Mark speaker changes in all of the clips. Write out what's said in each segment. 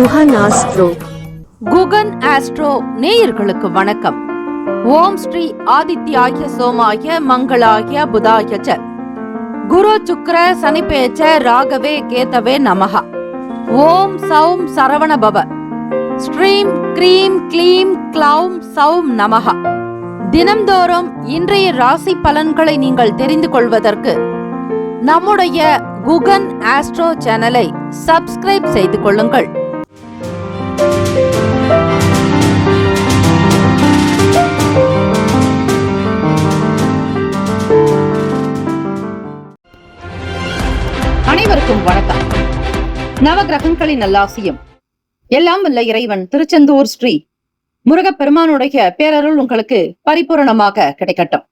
Speaker 1: Guhan astro.
Speaker 2: Guhan astro நேயர்களுக்கு வணக்கம். ஓம் ஸ்ரீ ஆதித்யாய சோமாய மங்களாய புதாய ச குரு சுக்ர சனிபேச்ச ராகவே கேதவே நமஹ. ஓம் சௌம் சரவண பவ. ஸ்ரீம் க்ரீம் க்ளீம் க்ளௌம் சௌம் நமஹ. தினம்தோறும் இன்றைய ராசி பலன்களை நீங்கள் தெரிந்து கொள்வதற்கு நம்முடைய குகன் ஆஸ்ட்ரோ சேனலை சப்ஸ்கிரைப் செய்து கொள்ளுங்கள். அனைவருக்கும் வணக்கம். நவகிரகங்களின் நல்லாசியும் எல்லாம் வல்ல இறைவன் திருச்செந்தூர் ஸ்ரீ முருகப்பெருமானுடைய பேரருள் உங்களுக்கு பரிபூரணமாக கிடைக்கட்டும்.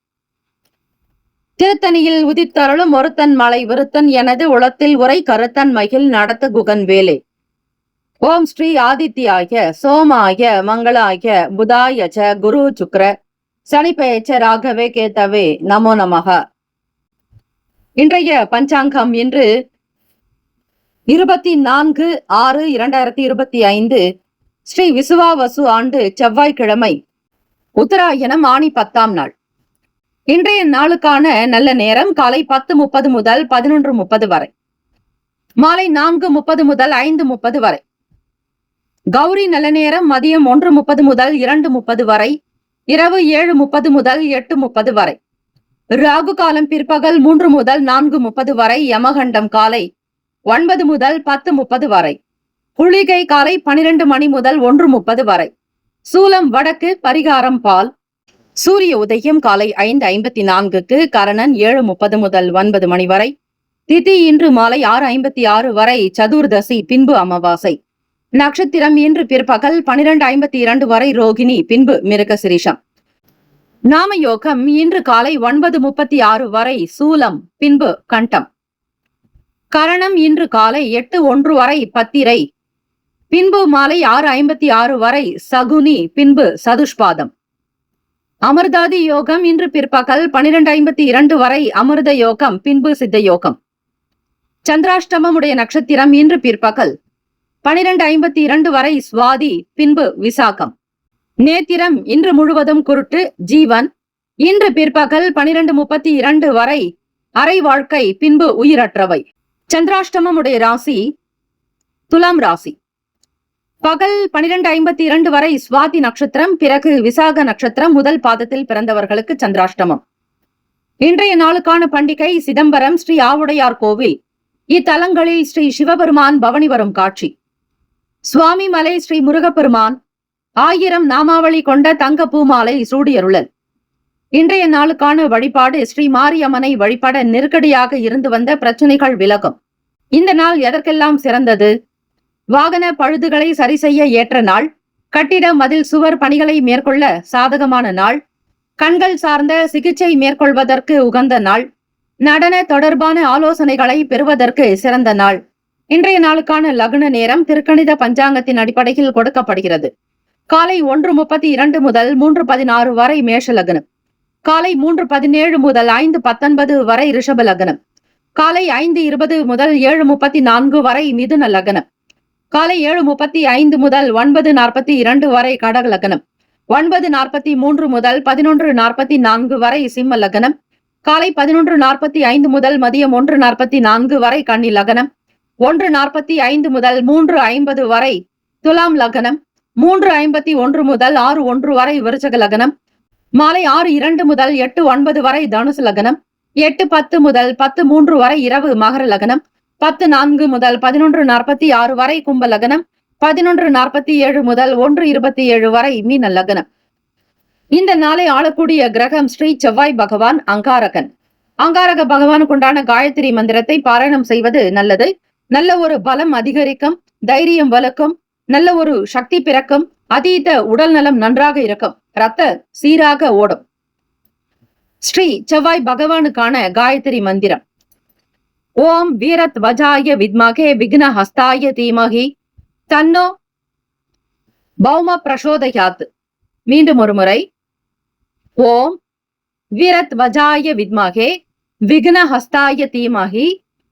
Speaker 2: திருத்தணியில் உதித்தருளும் ஒருத்தன் மலை விருத்தன் எனது உளத்தில் உரை கருத்தன் மகிழ் நடத்த குகன் வேலே. ஓம் ஸ்ரீ ஆதித்யாய சோமாய மங்களாய புதாய ச குரு சுக்ர சனிபேச்ச ராகவே கேதவே நமோ நமக. இன்றைய பஞ்சாங்கம் இன்று 24/6/2025 ஸ்ரீ விசுவாவசு ஆண்டு செவ்வாய்க்கிழமை, உத்தராயணம் ஆணி 10ஆம் நாள். இன்றைய நாளுக்கான நல்ல நேரம் காலை 10:30 முதல் 11:30 வரை, மாலை 4:30 முதல் 5:30 வரை. கௌரி நல்ல நேரம் மதியம் 1:30 முதல் 2:30 வரை, இரவு 7:30 முதல் 8:30 வரை. ராகு காலம் பிற்பகல் 3 முதல் 4:30 வரை. யமகண்டம் காலை 9 முதல் 10:30 வரை. குளிகை காலை 12 மணி முதல் 1:30 வரை. சூலம் வடக்கு, பரிகாரம் பால். சூரிய உதயம் காலை 5:54க்கு, கரணன் 7:30 முதல் 9 மணி வரை. திதி இன்று மாலை 6:56 வரை, சதுர்தசி பின்பு அமாவாசை. நட்சத்திரம் இன்று பிற்பகல் 12:52 வரை, ரோகிணி பின்பு மிருகசிரீஷம். நாமயோகம் இன்று காலை 9:36 வரை, சூலம் பின்பு கண்டம். கரணம் இன்று காலை 8:01 வரை, பத்திரை பின்பு மாலை 6:56 வரை, சகுனி பின்பு சதுஷ்பாதம். அமிர்தாதி யோகம் இன்று பிற்பகல் 12:52 வரை, அமிர்த யோகம் பின்பு சித்த யோகம். சந்திராஷ்டமம் உடைய நட்சத்திரம் இன்று பிற்பகல் 12:52 வரை, சுவாதி பின்பு விசாகம். நேத்திரம் இன்று முழுவதும் குருட்டு, ஜீவன் இன்று பிற்பகல் 12:32 வரை, அரை வாழ்க்கை பின்பு உயிரற்றவை. சந்திராஷ்டமம் உடைய ராசி துலாம் ராசி. பகல் 12:52 வரை சுவாதி நட்சத்திரம், பிறகு விசாக நட்சத்திரம் முதல் பாதத்தில் பிறந்தவர்களுக்கு சந்திராஷ்டமம். இன்றைய நாளுக்கான பண்டிகை சிதம்பரம் ஸ்ரீ ஆவுடையார் கோவில். இத்தலங்களில் ஸ்ரீ சிவபெருமான் பவனி வரும் காட்சி. சுவாமி மலை ஸ்ரீ முருகப்பெருமான் 1000 நாமாவளி கொண்ட தங்க பூமாலை சூடியருளல். இன்றைய நாளுக்கான வழிபாடு ஸ்ரீ மாரியம்மனை வழிபட நெருக்கடியாக இருந்து வந்த பிரச்சனைகள் விலகும். இந்த நாள் எதற்கெல்லாம் சிறந்தது? வாகன பழுதுகளை சரி செய்ய ஏற்ற நாள். கட்டிட மதில் சுவர் பணிகளை மேற்கொள்ள சாதகமான நாள். கண்கள் சார்ந்த சிகிச்சை மேற்கொள்வதற்கு உகந்த நாள். நடன தொடர்பான ஆலோசனைகளை பெறுவதற்கு சிறந்த நாள். இன்றைய நாளுக்கான லக்ன நேரம் திருக்கணித பஞ்சாங்கத்தின் அடிப்படையில் கொடுக்கப்படுகிறது. காலை 1:32 முதல் 3:16 வரை மேஷ லக்னம். காலை 3:17 முதல் 5:19 வரை ரிஷப லக்னம். காலை 5:20 முதல் 7:34 வரை மிதுன லக்னம். காலை 7:35 முதல் 9:42 வரை கடக லக்னம். 9:43 முதல் 11:44 வரை சிம்ம லக்னம். காலை 11:45 முதல் மதியம் 1:44 வரை கன்னி லக்னம். 1:45 முதல் 3:50 வரை துலாம் லக்னம். 3:51 முதல் 6:1 வரை விருச்சக லக்னம். மாலை 6:02 முதல் 8:09 வரை தனுசு லக்னம். 8:10 முதல் 10:03 வரை இரவு மகர லக்னம். 10:04 முதல் 11:46 வரை கும்ப லக்னம். 11:47 முதல் 1:27 வரை மீன லக்னம். இந்த நாளை ஆளக்கூடிய கிரகம் ஸ்ரீ செவ்வாய் பகவான், அங்காரகன். அங்காரக பகவானுக்கு உண்டான காயத்ரி மந்திரத்தை பாராயணம் செய்வது நல்லது. நல்ல ஒரு பலம் அதிகரிக்கும், தைரியம் வலுக்கும், நல்ல ஒரு சக்தி பிறக்கும், அதீத உடல் நலம் நன்றாக இருக்கும், ரத்த சீராக ஓடும். ஸ்ரீ செவ்வாய் பகவானுக்கான காயத்ரி மந்திரம்: ஓம் வீரத் வஜாய வித்மகே விக்ன ஹஸ்தாய தீமகி தன்னோ பௌம பிரசோதயாத். மீண்டும் ஒரு முறை. ஓம் வீரத் வஜாய வித்மகே விக்ன ஹஸ்தாய தீமகி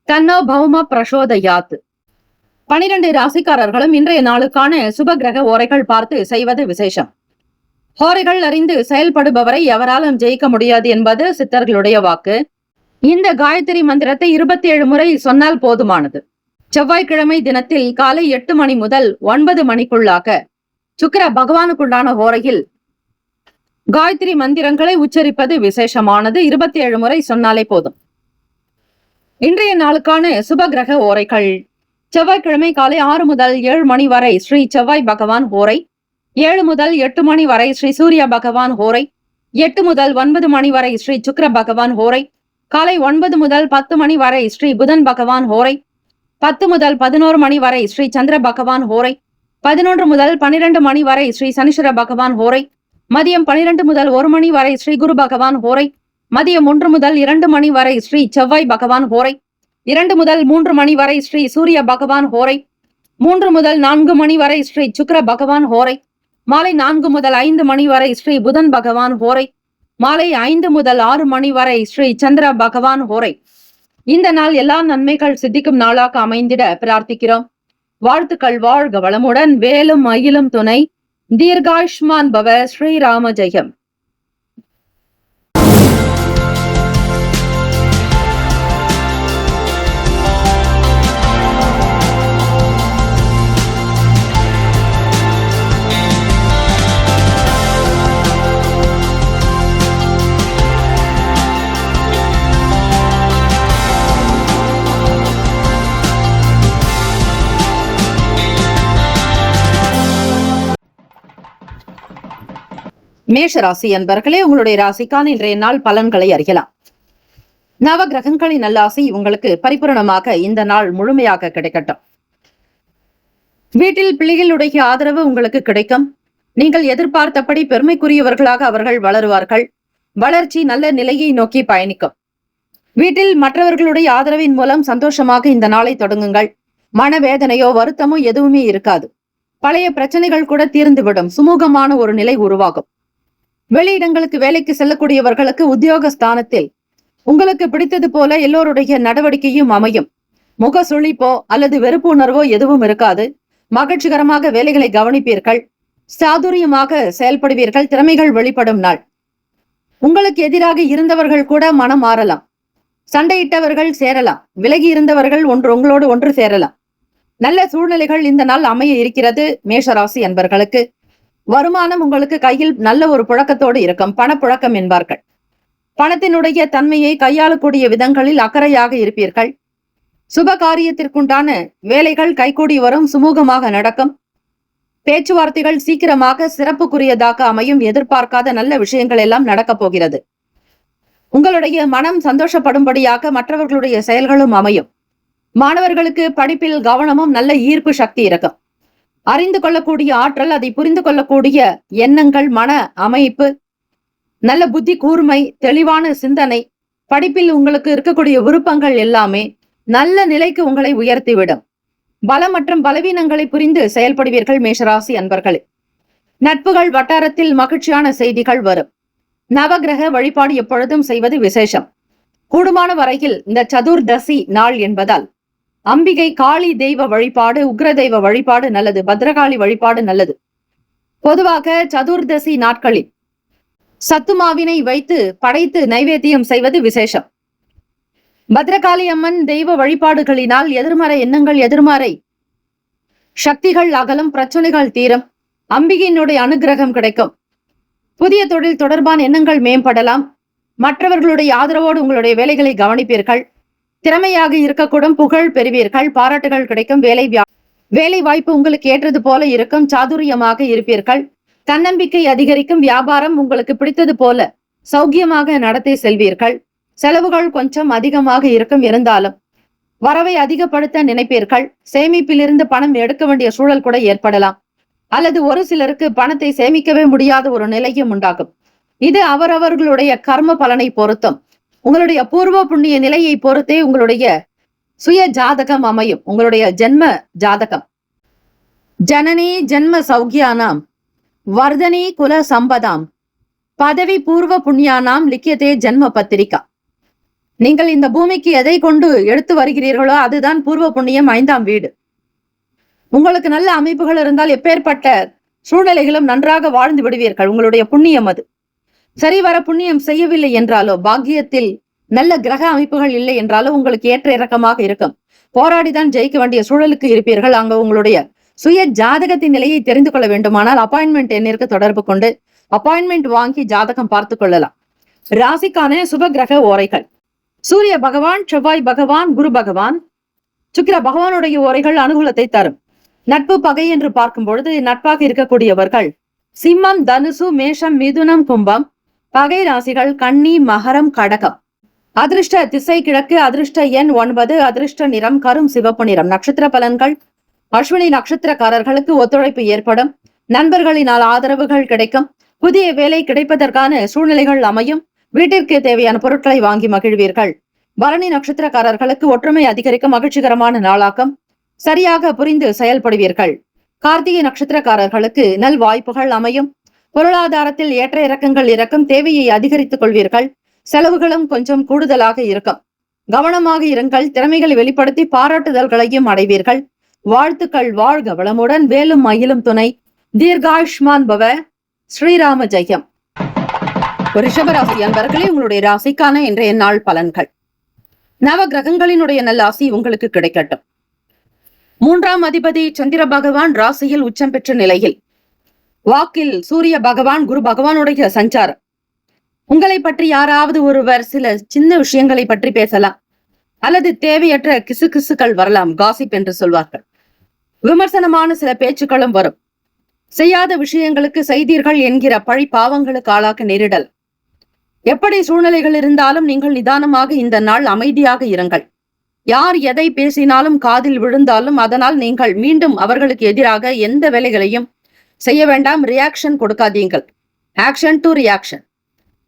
Speaker 2: தன்னோ பௌம பிரசோதயாத். 12 ராசிக்காரர்களும் இன்றைய நாளுக்கான சுப கிரக ஓரைகள் பார்த்து செய்வது விசேஷம். ஹோரைகள் அறிந்து செயல்படுபவரை எவராலும் ஜெயிக்க முடியாது என்பது சித்தர்களுடைய வாக்கு. இந்த காயத்ரி மந்திரத்தை 27 முறை சொன்னால் போதுமானது. செவ்வாய்க்கிழமை தினத்தில் காலை 8 மணி முதல் 9 மணிக்குள்ளாக சுக்கிர பகவானுக்குண்டான ஹோரையில் காயத்ரி மந்திரங்களை உச்சரிப்பது விசேஷமானது. 27 முறை சொன்னாலே போதும். இன்றைய நாளுக்கான சுப கிரக ஓரைகள். செவ்வாய்க்கிழமை காலை 6 முதல் 7 மணி வரை ஸ்ரீ செவ்வாய் பகவான் ஹோரை, 7 முதல் 8 மணி வரை ஸ்ரீ சூரிய பகவான் ஹோரை, 8 முதல் 9 மணி வரை ஸ்ரீ சுக்கிர பகவான் ஹோரை, காலை 9 முதல் 10 மணி வரை ஸ்ரீ புதன் பகவான் ஹோரை, 10 முதல் 11 மணி வரை ஸ்ரீ சந்திர பகவான் ஹோரை, 11 முதல் 12 மணி வரை ஸ்ரீ சனிஸ்வர பகவான் ஹோரை, மதியம் 12 முதல் 1 மணி வரை ஸ்ரீ குரு பகவான் ஹோரை, மதியம் 1 முதல் 2 மணி வரை ஸ்ரீ செவ்வாய் பகவான் ஹோரை, 2 முதல் 3 மணி வரை ஸ்ரீ சூரிய பகவான் ஹோரை, 3 முதல் 4 மணி வரை ஸ்ரீ சுக்கிர பகவான் ஹோரை, மாலை 4 முதல் 5 மணி வரை ஸ்ரீ புதன் பகவான் ஹோரை, மாலை 5 முதல் 6 மணி வரை ஸ்ரீ சந்திர பகவான் ஹோரை. இந்த நாள் எல்லா நன்மைகள் சித்திக்கும் நாளாக அமைந்திட பிரார்த்திக்கிறோம். வாழ்த்துக்கள். வாழ்க வளமுடன். வேலும் மயிலும் துணை. தீர்காயுஷ்மான் பவ. ஸ்ரீராம ஜெயம். மேஷ ராசி அன்பர்களே, உங்களுடைய ராசிக்கான இன்றைய நாள் பலன்களை அறியலாம். நவ கிரகங்களின் நல்லாசி உங்களுக்கு பரிபூரணமாக இந்த நாள் முழுமையாக கிடைக்கட்டும். வீட்டில் பிள்ளைகளுடைய ஆதரவு உங்களுக்கு கிடைக்கும். நீங்கள் எதிர்பார்த்தபடி பெருமைக்குரியவர்களாக அவர்கள் வளருவார்கள். வளர்ச்சி நல்ல நிலையை நோக்கி பயணிக்கும். வீட்டில் மற்றவர்களுடைய ஆதரவின் மூலம் சந்தோஷமாக இந்த நாளை தொடங்குங்கள். மனவேதனையோ வருத்தமோ எதுவுமே இருக்காது. பழைய பிரச்சனைகள் கூட தீர்ந்துவிடும். சுமூகமான ஒரு நிலை உருவாகும். வெளியிடங்களுக்கு வேலைக்கு செல்லக்கூடியவர்களுக்கு உத்தியோக ஸ்தானத்தில் உங்களுக்கு பிடித்தது போல எல்லோருடைய நடவடிக்கையும் அமையும். முக சுழிப்போ அல்லது வெறுப்பு உணர்வோ எதுவும் இருக்காது. மகிழ்ச்சிகரமாக வேலைகளை கவனிப்பீர்கள். சாதுரியமாக செயல்படுவீர்கள். திறமைகள் வெளிப்படும் நாள். உங்களுக்கு எதிராக இருந்தவர்கள் கூட மனம் மாறலாம். சண்டையிட்டவர்கள் சேரலாம். விலகி இருந்தவர்கள் உங்களோடு ஒன்று சேரலாம். நல்ல சூழ்நிலைகள் இந்த நாள் அமைய இருக்கிறது. மேஷராசி அன்பர்களுக்கு வருமானம் உங்களுக்கு கையில் நல்ல ஒரு புழக்கத்தோடு இருக்கும். பணப்புழக்கம் என்பார்கள். பணத்தினுடைய தன்மையை கையாளக்கூடிய விதங்களில் அக்கறையாக இருப்பீர்கள். சுப காரியத்திற்குண்டான வேலைகள் கைகூடி வரும். சுமூகமாக நடக்கும். பேச்சுவார்த்தைகள் சீக்கிரமாக சிறப்புக்குரியதாக அமையும். எதிர்பார்க்காத நல்ல விஷயங்கள் எல்லாம் நடக்கப் போகிறது. உங்களுடைய மனம் சந்தோஷப்படும்படியாக மற்றவர்களுடைய செயல்களும் அமையும். மாணவர்களுக்கு படிப்பில் கவனமும் நல்ல ஈர்ப்பு சக்தி இருக்கும். அறிந்து கொள்ளக்கூடிய ஆற்றல், அதை புரிந்து கொள்ளக்கூடிய எண்ணங்கள், மன அமைப்பு, நல்ல புத்தி கூர்மை, தெளிவான சிந்தனை, படிப்பில் உங்களுக்கு இருக்கக்கூடிய விருப்பங்கள் எல்லாமே நல்ல நிலைக்கு உங்களை உயர்த்திவிடும். பலம் மற்றும் பலவீனங்களை புரிந்து செயல்படுவீர்கள். மேஷராசி அன்பர்களே, நட்புகள் வட்டாரத்தில் மகிழ்ச்சியான செய்திகள் வரும். நவகிரக வழிபாடு எப்பொழுதும் செய்வது விசேஷம். கூடுமான வரையில் இந்த சதுர்தசி நாள் என்பதால் அம்பிகை காளி தெய்வ வழிபாடு, உக்ர தெய்வ வழிபாடு நல்லது. பத்ரகாளி வழிபாடு நல்லது. பொதுவாக சதுர்தசி நாட்களில் சத்துமாவினை வைத்து படைத்து நைவேத்தியம் செய்வது விசேஷம். பத்ரகாளி அம்மன் தெய்வ வழிபாடுகளினால் எதிர்மறை எண்ணங்கள், எதிர்மறை சக்திகள் அகலும். பிரச்சனைகள் தீரும். அம்பிகையினுடைய அனுகிரகம் கிடைக்கும். புதிய தொழில் தொடர்பான எண்ணங்கள் மேம்படலாம். மற்றவர்களுடைய ஆதரவோடு உங்களுடைய வேலைகளை கவனிப்பீர்கள். திறமையாக இருக்கக்கூடும். புகழ் பெறுவீர்கள். பாராட்டுகள் கிடைக்கும். வேலை வாய்ப்பு உங்களுக்கு ஏற்றது போல இருக்கும். சாதுரியமாக இருப்பீர்கள். தன்னம்பிக்கை அதிகரிக்கும். வியாபாரம் உங்களுக்கு பிடித்தது போல சௌக்கியமாக நடத்தி செல்வீர்கள். செலவுகள் கொஞ்சம் அதிகமாக இருக்கும். இருந்தாலும் வரவை அதிகப்படுத்த நினைப்பீர்கள். சேமிப்பிலிருந்து பணம் எடுக்க வேண்டிய சூழல் கூட ஏற்படலாம். அல்லது ஒரு சிலருக்கு பணத்தை சேமிக்கவே முடியாத ஒரு நிலையும் உண்டாகும். இது அவரவர்களுடைய கர்ம பலனை பொருத்தும். உங்களுடைய பூர்வ புண்ணிய நிலையை பொறுத்தே உங்களுடைய சுய ஜாதகம் அமையும். உங்களுடைய ஜென்ம ஜாதகம். ஜனனி ஜென்ம சௌக்கியானாம் வர்தனி குல சம்பதாம் பதவி பூர்வ புண்ணியானாம் லிக்கியதே ஜென்ம பத்திரிகா. நீங்கள் இந்த பூமிக்கு எதை கொண்டு எடுத்து வருகிறீர்களோ அதுதான் பூர்வ புண்ணியம், 5ஆம் வீடு. உங்களுக்கு நல்ல அமைப்புகள் இருந்தால் எப்பேற்பட்ட சூழ்நிலைகளும் நன்றாக வாழ்ந்து விடுவீர்கள். உங்களுடைய புண்ணியம் அது. சரிவர புண்ணியம் செய்யவில்லை என்றாலோ, பாக்கியத்தில் நல்ல கிரக அமைப்புகள் இல்லை என்றாலோ உங்களுக்கு ஏற்ற இறக்கமாக இருக்கும். போராடிதான் ஜெயிக்க வேண்டிய சூழலுக்கு இருப்பீர்கள். அங்க உங்களுடைய சுய ஜாதகத்தின் நிலையை தெரிந்து கொள்ள வேண்டுமானால் அப்பாயின்மெண்ட் எண்ணிற்கு தொடர்பு கொண்டு அப்பாயின்மெண்ட் வாங்கி ஜாதகம் பார்த்து கொள்ளலாம். ராசிக்கான சுப கிரக ஓரைகள்: சூரிய பகவான், செவ்வாய் பகவான், குரு பகவான், சுக்கிர பகவானுடைய ஓரைகள் அனுகூலத்தை தரும். நட்பு பகை என்று பார்க்கும் பொழுது நட்பாக இருக்கக்கூடியவர்கள் சிம்மம், தனுசு, மேஷம், மிதுனம், கும்பம். பகை ராசிகள் கன்னி, மகரம், கடகம். அதிர்ஷ்ட திசை கிழக்கு. அதிர்ஷ்ட எண் 9. அதிர்ஷ்ட நிறம் கரும் சிவப்பு நிறம். நட்சத்திர பலன்கள்: அஸ்வினி நட்சத்திரக்காரர்களுக்கு ஒத்துழைப்பு ஏற்படும். நண்பர்களினால் ஆதரவுகள் கிடைக்கும். புதிய வேலை கிடைப்பதற்கான சூழ்நிலைகள் அமையும். வீட்டிற்கு தேவையான பொருட்களை வாங்கி மகிழ்வீர்கள். பரணி நட்சத்திரக்காரர்களுக்கு ஒற்றுமை அதிகரிக்கும். மகிழ்ச்சிகரமான நாளாக்கம். சரியாக புரிந்து செயல்படுவீர்கள். கார்த்திகை நட்சத்திரக்காரர்களுக்கு நல் வாய்ப்புகள் அமையும். பொருளாதாரத்தில் ஏற்ற இறக்கங்கள் இருக்கும். தேவையை அதிகரித்துக் கொள்வீர்கள். செலவுகளும் கொஞ்சம் கூடுதலாக இருக்கும். கவனமாக இருங்கள். திறமைகளை வெளிப்படுத்தி பாராட்டுதல்களையும் அடைவீர்கள். வாழ்த்துக்கள். வாழ்க வளமுடன். வேலும் மயிலும் துணை. தீர்காயுஷ்மான் பவ. ஸ்ரீராம ஜெயம். ரிஷபராசி அன்பர்களே, உங்களுடைய ராசிக்கான இன்றைய நாள் பலன்கள். நவ கிரகங்களினுடைய நல்ல ஆசி உங்களுக்கு கிடைக்கட்டும். 3ஆம் அதிபதி சந்திர பகவான் ராசியில் உச்சம் பெற்ற நிலையில் வாக்கில் சூரிய பகவான், குரு பகவானுடைய சஞ்சாரம். உங்களை பற்றி யாராவது ஒருவர் சில சின்ன விஷயங்களை பற்றி பேசலாம், அல்லது தேவையற்ற கிசுகிசுக்கள் வரலாம். காசிப் என்று சொல்வார்கள். விமர்சனமான சில பேச்சுக்களும் வரும். செய்யாத விஷயங்களுக்கு செய்தீர்கள் என்கிற பழி பாவங்களுக்கு ஆளாக்க நேரிடல். எப்படி சூழ்நிலைகள் இருந்தாலும் நீங்கள் நிதானமாக இந்த நாள் அமைதியாக இருங்கள். யார் எதை பேசினாலும் காதில் விழுந்தாலும் அதனால் நீங்கள் மீண்டும் அவர்களுக்கு எதிராக எந்த வேலைகளையும் செய்ய வேண்டாம். ரியாக்ஷன் கொடுக்காதீங்கள். Action to reaction.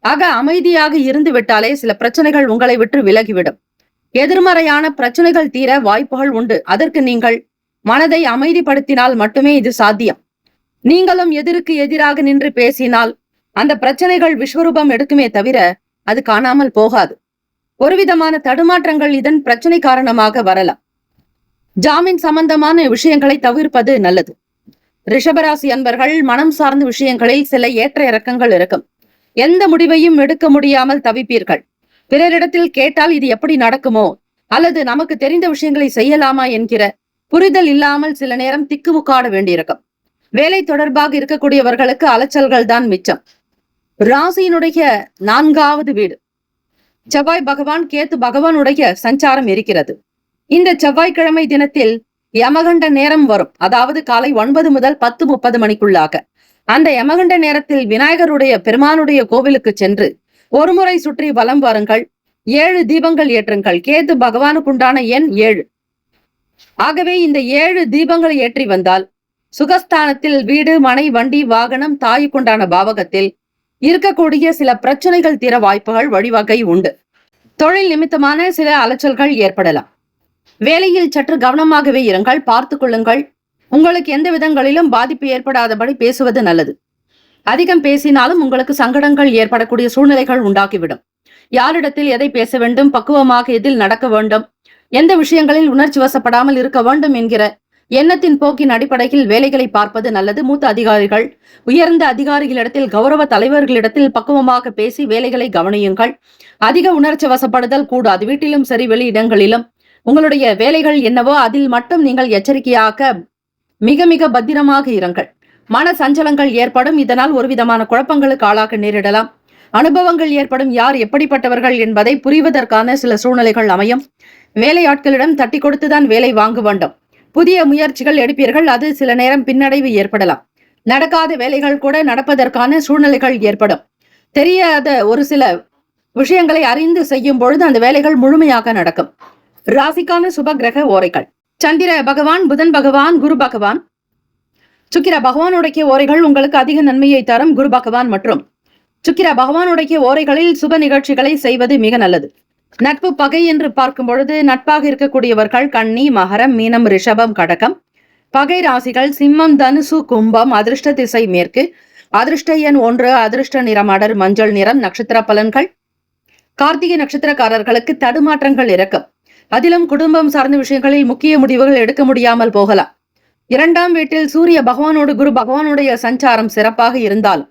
Speaker 2: ஆக அமைதியாக இருந்து விட்டாலே சில பிரச்சனைகள் உங்களை விட்டு விலகிவிடும். எதிர்மறையான பிரச்சனைகள் தீர வாய்ப்புகள் உண்டு. அதற்கு நீங்கள் மனதை அமைதிப்படுத்தினால் மட்டுமே இது சாத்தியம். நீங்களும் எதிருக்கு எதிராக நின்று பேசினால் அந்த பிரச்சனைகள் விஸ்வரூபம் எடுக்குமே தவிர அது காணாமல் போகாது. ஒருவிதமான தடுமாற்றங்கள் இதன் பிரச்சனை காரணமாக வரலாம். ஜாமீன் சம்பந்தமான விஷயங்களை தவிர்ப்பது நல்லது. ரிஷபராசி அன்பர்கள், மனம் சார்ந்த விஷயங்களில் சில ஏற்ற இறக்கங்கள் இருக்கும். எந்த முடிவையும் எடுக்க முடியாமல் தவிப்பீர்கள். பிறரிடத்தில் கேட்டால் இது எப்படி நடக்குமோ, அல்லது நமக்கு தெரிந்த விஷயங்களை செய்யலாமா என்கிற புரிதல் இல்லாமல் சில நேரம் திக்குமுக்காட வேண்டியிருக்கும். வேலை தொடர்பாக இருக்கக்கூடியவர்களுக்கு அலைச்சல்கள் தான் மிச்சம். ராசியினுடைய 4வது வீடு செவ்வாய் பகவான், கேத்து பகவானுடைய சஞ்சாரம் இருக்கிறது. இந்த செவ்வாய்க்கிழமை தினத்தில் யமகண்ட நேரம் வரும். அதாவது காலை 9 முதல் 10:30 மணிக்குள்ளாக. அந்த யமகண்ட நேரத்தில் விநாயகருடைய பெருமானுடைய கோவிலுக்கு சென்று ஒருமுறை சுற்றி வலம் வாருங்கள். 7 தீபங்கள் ஏற்றுங்கள். கேத்து பகவானுக்குண்டான எண் 7. ஆகவே இந்த 7 தீபங்களை ஏற்றி வந்தால் சுகஸ்தானத்தில் வீடு, மனை, வண்டி, வாகனம், தாய்க்குண்டான பாவகத்தில் இருக்கக்கூடிய சில பிரச்சனைகள் தீர வாய்ப்புகள் வழிவகை உண்டு. தொழில் நிமித்தமான சில அலைச்சல்கள் ஏற்படலாம். வேலையில் சற்று கவனமாகவே இருங்கள். பார்த்து கொள்ளுங்கள். உங்களுக்கு எந்த விதங்களிலும் பாதிப்பு ஏற்படாதபடி பேசுவது நல்லது. அதிகம் பேசினாலும் உங்களுக்கு சங்கடங்கள் ஏற்படக்கூடிய சூழ்நிலைகள் உண்டாக்கிவிடும். யாரிடத்தில் எதை பேச வேண்டும், பக்குவமாக எதில் நடக்க வேண்டும், எந்த விஷயங்களில் உணர்ச்சி வசப்படாமல் இருக்க வேண்டும் என்கிற எண்ணத்தின் போக்கின் அடிப்படையில் வேலைகளை பார்ப்பது நல்லது. மூத்த அதிகாரிகள், உயர்ந்த அதிகாரிகளிடத்தில், கௌரவ தலைவர்களிடத்தில் பக்குவமாக பேசி வேலைகளை கவனியுங்கள். அதிக உணர்ச்சி வசப்படுதல் கூடாது. வீட்டிலும் சரி, வெளியிடங்களிலும் உங்களுடைய வேலைகள் என்னவோ அதில் மட்டும் நீங்கள் எச்சரிக்கையாக மிக மிக பத்திரமாக இருங்கள். மன சஞ்சலங்கள் ஏற்படும். இதனால் ஒரு விதமான குழப்பங்களுக்கு ஆளாக நேரிடலாம். அனுபவங்கள் ஏற்படும். யார் எப்படிப்பட்டவர்கள் என்பதை புரிவதற்கான சில சூழ்நிலைகள் அமையும். வேலையாட்களிடம் தட்டி கொடுத்துதான் வேலை வாங்க வேண்டும். புதிய முயற்சிகள் எடுப்பீர்கள். அது சில நேரம் பின்னடைவு ஏற்படலாம். நடக்காத வேலைகள் கூட நடப்பதற்கான சூழ்நிலைகள் ஏற்படும். தெரியாத ஒரு சில விஷயங்களை அறிந்து செய்யும் பொழுது அந்த வேலைகள் முழுமையாக நடக்கும். ராசிக்கான சுப கிரக ஓரைகள்: சந்திர பகவான், புதன் பகவான், குரு பகவான், சுக்கிர பகவானுடைய ஓரைகள் உங்களுக்கு அதிக நன்மையை தரும். குரு பகவான் மற்றும் சுக்கிர பகவானுடைய ஓரைகளில் சுப நிகழ்ச்சிகளை செய்வது மிக நல்லது. நட்பு பகை என்று பார்க்கும் பொழுது நட்பாக இருக்கக்கூடியவர்கள் கன்னி, மகரம், மீனம், ரிஷபம், கடகம். பகை ராசிகள் சிம்மம், தனுசு, கும்பம். அதிர்ஷ்ட திசை மேற்கு. அதிர்ஷ்ட எண் 1. அதிர்ஷ்ட நிறம் அடர் மஞ்சள் நிறம். நட்சத்திர பலன்கள்: கார்த்திகை நட்சத்திரக்காரர்களுக்கு தடுமாற்றங்கள் இருக்கும். அதிலும் குடும்பம் சார்ந்த விஷயங்களில் முக்கிய முடிவுகள் எடுக்க முடியாமல் போகலாம். இரண்டாம் வீட்டில் சூரிய பகவானோடு குரு பகவானுடைய சஞ்சாரம் சிறப்பாக இருந்தால்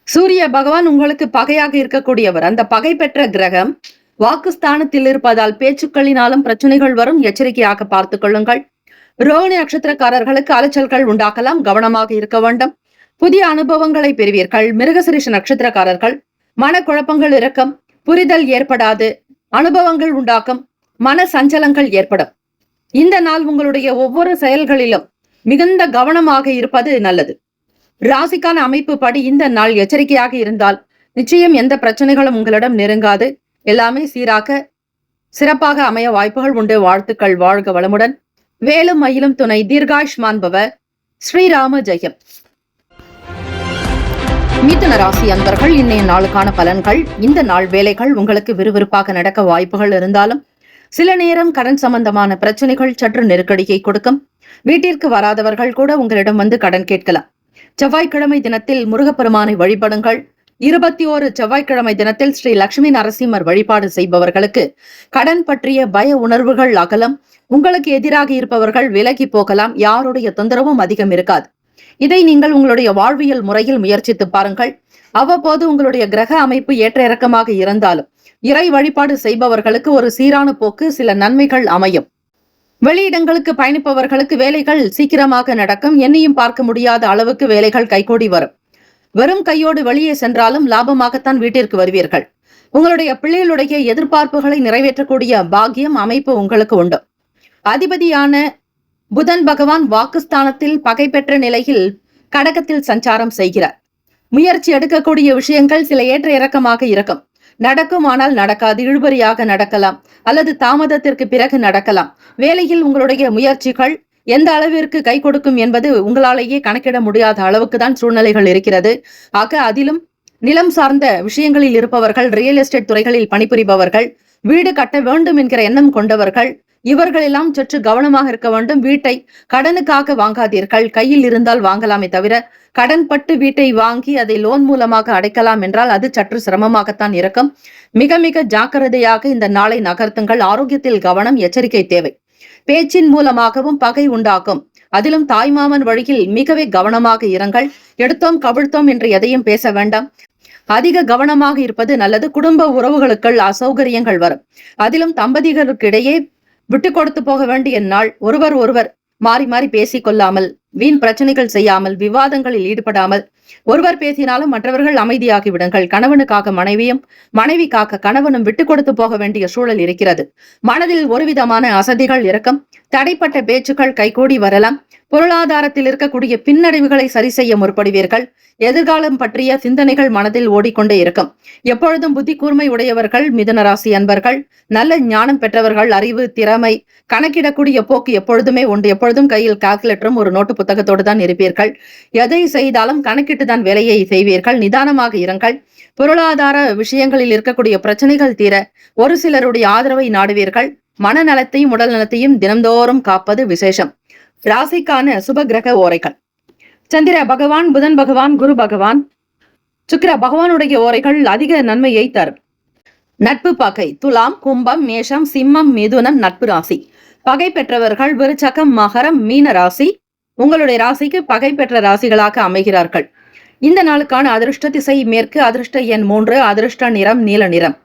Speaker 2: சூரிய பகவான் உங்களுக்கு பகையாக இருக்கக்கூடியவர். அந்த பகை பெற்ற கிரகம் வாக்குஸ்தானத்தில் இருப்பதால் பேச்சுக்களினாலும் பிரச்சனைகள் வரும். எச்சரிக்கையாக பார்த்துக் கொள்ளுங்கள். ரோகிணி நட்சத்திரக்காரர்களுக்கு அலைச்சல்கள் உண்டாக்கலாம், கவனமாக இருக்க வேண்டும். புதிய அனுபவங்களை பெறுவீர்கள். மிருகசிரிஷ நட்சத்திரக்காரர்கள் மனக்குழப்பங்கள் இருக்கும், புரிதல் ஏற்படாது, அனுபவங்கள் உண்டாக்கும், மன சஞ்சலங்கள் ஏற்படும். இந்த நாள் உங்களுடைய ஒவ்வொரு செயல்களிலும் மிகுந்த கவனமாக இருப்பது நல்லது. ராசிக்கான அமைப்பு படி இந்த நாள் எச்சரிக்கையாக இருந்தால் நிச்சயம் எந்த பிரச்சனைகளும் உங்களிடம் நெருங்காது. எல்லாமே சீராக சிறப்பாக அமைய வாய்ப்புகள் உண்டு. வாழ்த்துக்கள். வாழ்க வளமுடன். வேலும் மயிலும் துணை. தீர்காயுஷ்மான் பவ. ஸ்ரீராம ஜெயம். மிதுன ராசி அன்பர்கள், இன்னைய நாளுக்கான பலன்கள். இந்த நாள் வேலைகள் உங்களுக்கு விறுவிறுப்பாக நடக்க வாய்ப்புகள் இருந்தாலும் சில நேரம் கடன் சம்பந்தமான பிரச்சனைகள் சற்று நெருக்கடியை கொடுக்கும். வீட்டிற்கு வராதவர்கள் கூட உங்களிடம் வந்து கடன் கேட்கலாம். செவ்வாய்க்கிழமை தினத்தில் முருகப்பெருமானை வழிபடுங்கள். 21 செவ்வாய்க்கிழமை தினத்தில் ஸ்ரீ லட்சுமி நரசிம்மர் வழிபாடு செய்பவர்களுக்கு கடன் பற்றிய பய உணர்வுகள் அகலம். உங்களுக்கு எதிராக இருப்பவர்கள் விலகி போகலாம். யாருடைய தொந்தரவும் அதிகம் இருக்காது. இதை நீங்கள் உங்களுடைய வாழ்வியல் முறையில் முயற்சித்து பாருங்கள். அவ்வப்போது உங்களுடைய கிரக அமைப்பு ஏற்ற இறக்கமாக இருந்தாலும் இறை வழிபாடு செய்பவர்களுக்கு ஒரு சீரான போக்கு, சில நன்மைகள் அமையும். வெளியிடங்களுக்கு பயணிப்பவர்களுக்கு வேலைகள் சீக்கிரமாக நடக்கும். என்னையும் பார்க்க முடியாத அளவுக்கு வேலைகள் கைகூடி வரும். வெறும் கையோடு வெளியே சென்றாலும் லாபமாகத்தான் வீட்டிற்கு வருவீர்கள். உங்களுடைய பிள்ளைகளுடைய எதிர்பார்ப்புகளை நிறைவேற்றக்கூடிய பாக்கியம் அமைப்பு உங்களுக்கு உண்டு. அதிபதியான புதன் பகவான் வாக்குஸ்தானத்தில் பகை பெற்ற நிலையில் கடகத்தில் சஞ்சாரம் செய்கிறார். முயற்சி எடுக்கக்கூடிய விஷயங்கள் சில ஏற்ற இறக்கமாக இருக்கும். நடக்கும், ஆனால் நடக்காது. இழுபறியாக நடக்கலாம் அல்லது தாமதத்திற்கு பிறகு நடக்கலாம். வேலையில் உங்களுடைய முயற்சிகள் எந்த அளவிற்கு கை கொடுக்கும் என்பது உங்களாலேயே கணக்கிட முடியாத அளவுக்கு தான் சூழ்நிலைகள் இருக்கிறது. ஆக அதிலும் நிலம் சார்ந்த விஷயங்களில் இருப்பவர்கள், ரியல் எஸ்டேட் துறைகளில் பணிபுரிபவர்கள், வீடு கட்ட வேண்டும் என்கிற எண்ணம் கொண்டவர்கள், இவர்களெல்லாம் சற்று கவனமாக இருக்க வேண்டும். வீட்டை கடனுக்காக வாங்காதீர்கள். கையில் இருந்தால் வாங்கலாமே தவிர கடன் பட்டு வீட்டை வாங்கி அதை லோன் மூலமாக அடைக்கலாம் என்றால் அது சற்று சிரமமாகத்தான் இருக்கும். மிக மிக ஜாக்கிரதையாக இந்த நாளை நகர்த்துங்கள். ஆரோக்கியத்தில் கவனம், எச்சரிக்கை தேவை. பேச்சின் மூலமாகவும் பகை உண்டாகும். அதிலும் தாய்மாமன் வழியில் மிகவே கவனமாக இருங்கள். எடுத்தோம் கவிழ்த்தோம் என்று எதையும் பேச வேண்டாம். அதிக கவனமாக இருப்பது நல்லது. குடும்ப உறவுகளுக்குள் அசௌகரியங்கள் வரும். அதிலும் தம்பதிகளுக்கிடையே விட்டு கொடுத்து போக வேண்டிய நாள். ஒருவர் மாறி மாறி பேசிக் கொள்ளாமல், வீண் பிரச்சனைகள் செய்யாமல், விவாதங்களில் ஈடுபடாமல், ஒருவர் பேசினாலும் மற்றவர்கள் அமைதியாகி விடுங்கள். கணவனுக்காக மனைவியும், மனைவிக்காக கணவனும் விட்டு கொடுத்து போக வேண்டிய சூழல் இருக்கிறது. மனதில் ஒருவிதமான அசதிகள் இருக்கும். தடைப்பட்ட பேச்சுக்கள் கைகூடி வரலாம். பொருளாதாரத்தில் இருக்கக்கூடிய பின்னடைவுகளை சரி செய்ய முற்படுவீர்கள். எதிர்காலம் பற்றிய சிந்தனைகள் மனதில் ஓடிக்கொண்டே இருக்கும். எப்பொழுதும் புத்தி கூர்மை உடையவர்கள் மிதுன ராசி அன்பர்கள், நல்ல ஞானம் பெற்றவர்கள், அறிவு, திறமை, கணக்கிடக்கூடிய போக்கு எப்பொழுதுமே உண்டு. எப்பொழுதும் கையில் கால்குலேட்டரும் ஒரு நோட்டு புத்தகத்தோடு தான் இருப்பீர்கள். எதை செய்தாலும் கணக்கிட்டு தான் வேலையை செய்வீர்கள். நிதானமாக இருங்கள். பொருளாதார விஷயங்களில் இருக்கக்கூடிய பிரச்சனைகள் தீர ஒரு சிலருடைய ஆதரவை நாடுவீர்கள். மனநலத்தையும் உடல் நலத்தையும் தினந்தோறும் காப்பது விசேஷம். ராசிக்கான சுப கிரக ஓரைகள். சந்திர பகவான், புதன் பகவான், குரு பகவான், சுக்கிர பகவானுடைய ஓரைகள் அதிக நன்மையை தரும். நட்பு பகை. துலாம், கும்பம், மேஷம், சிம்மம், மிதுனம் நட்பு ராசி. பகை பெற்றவர்கள் விருச்சகம், மகரம், மீன ராசி உங்களுடைய ராசிக்கு பகை பெற்ற ராசிகளாக அமைகிறார்கள். இந்த நாளுக்கான அதிர்ஷ்ட திசை மேற்கு. அதிர்ஷ்ட எண் 3. அதிர்ஷ்ட நிறம் நீல நிறம்.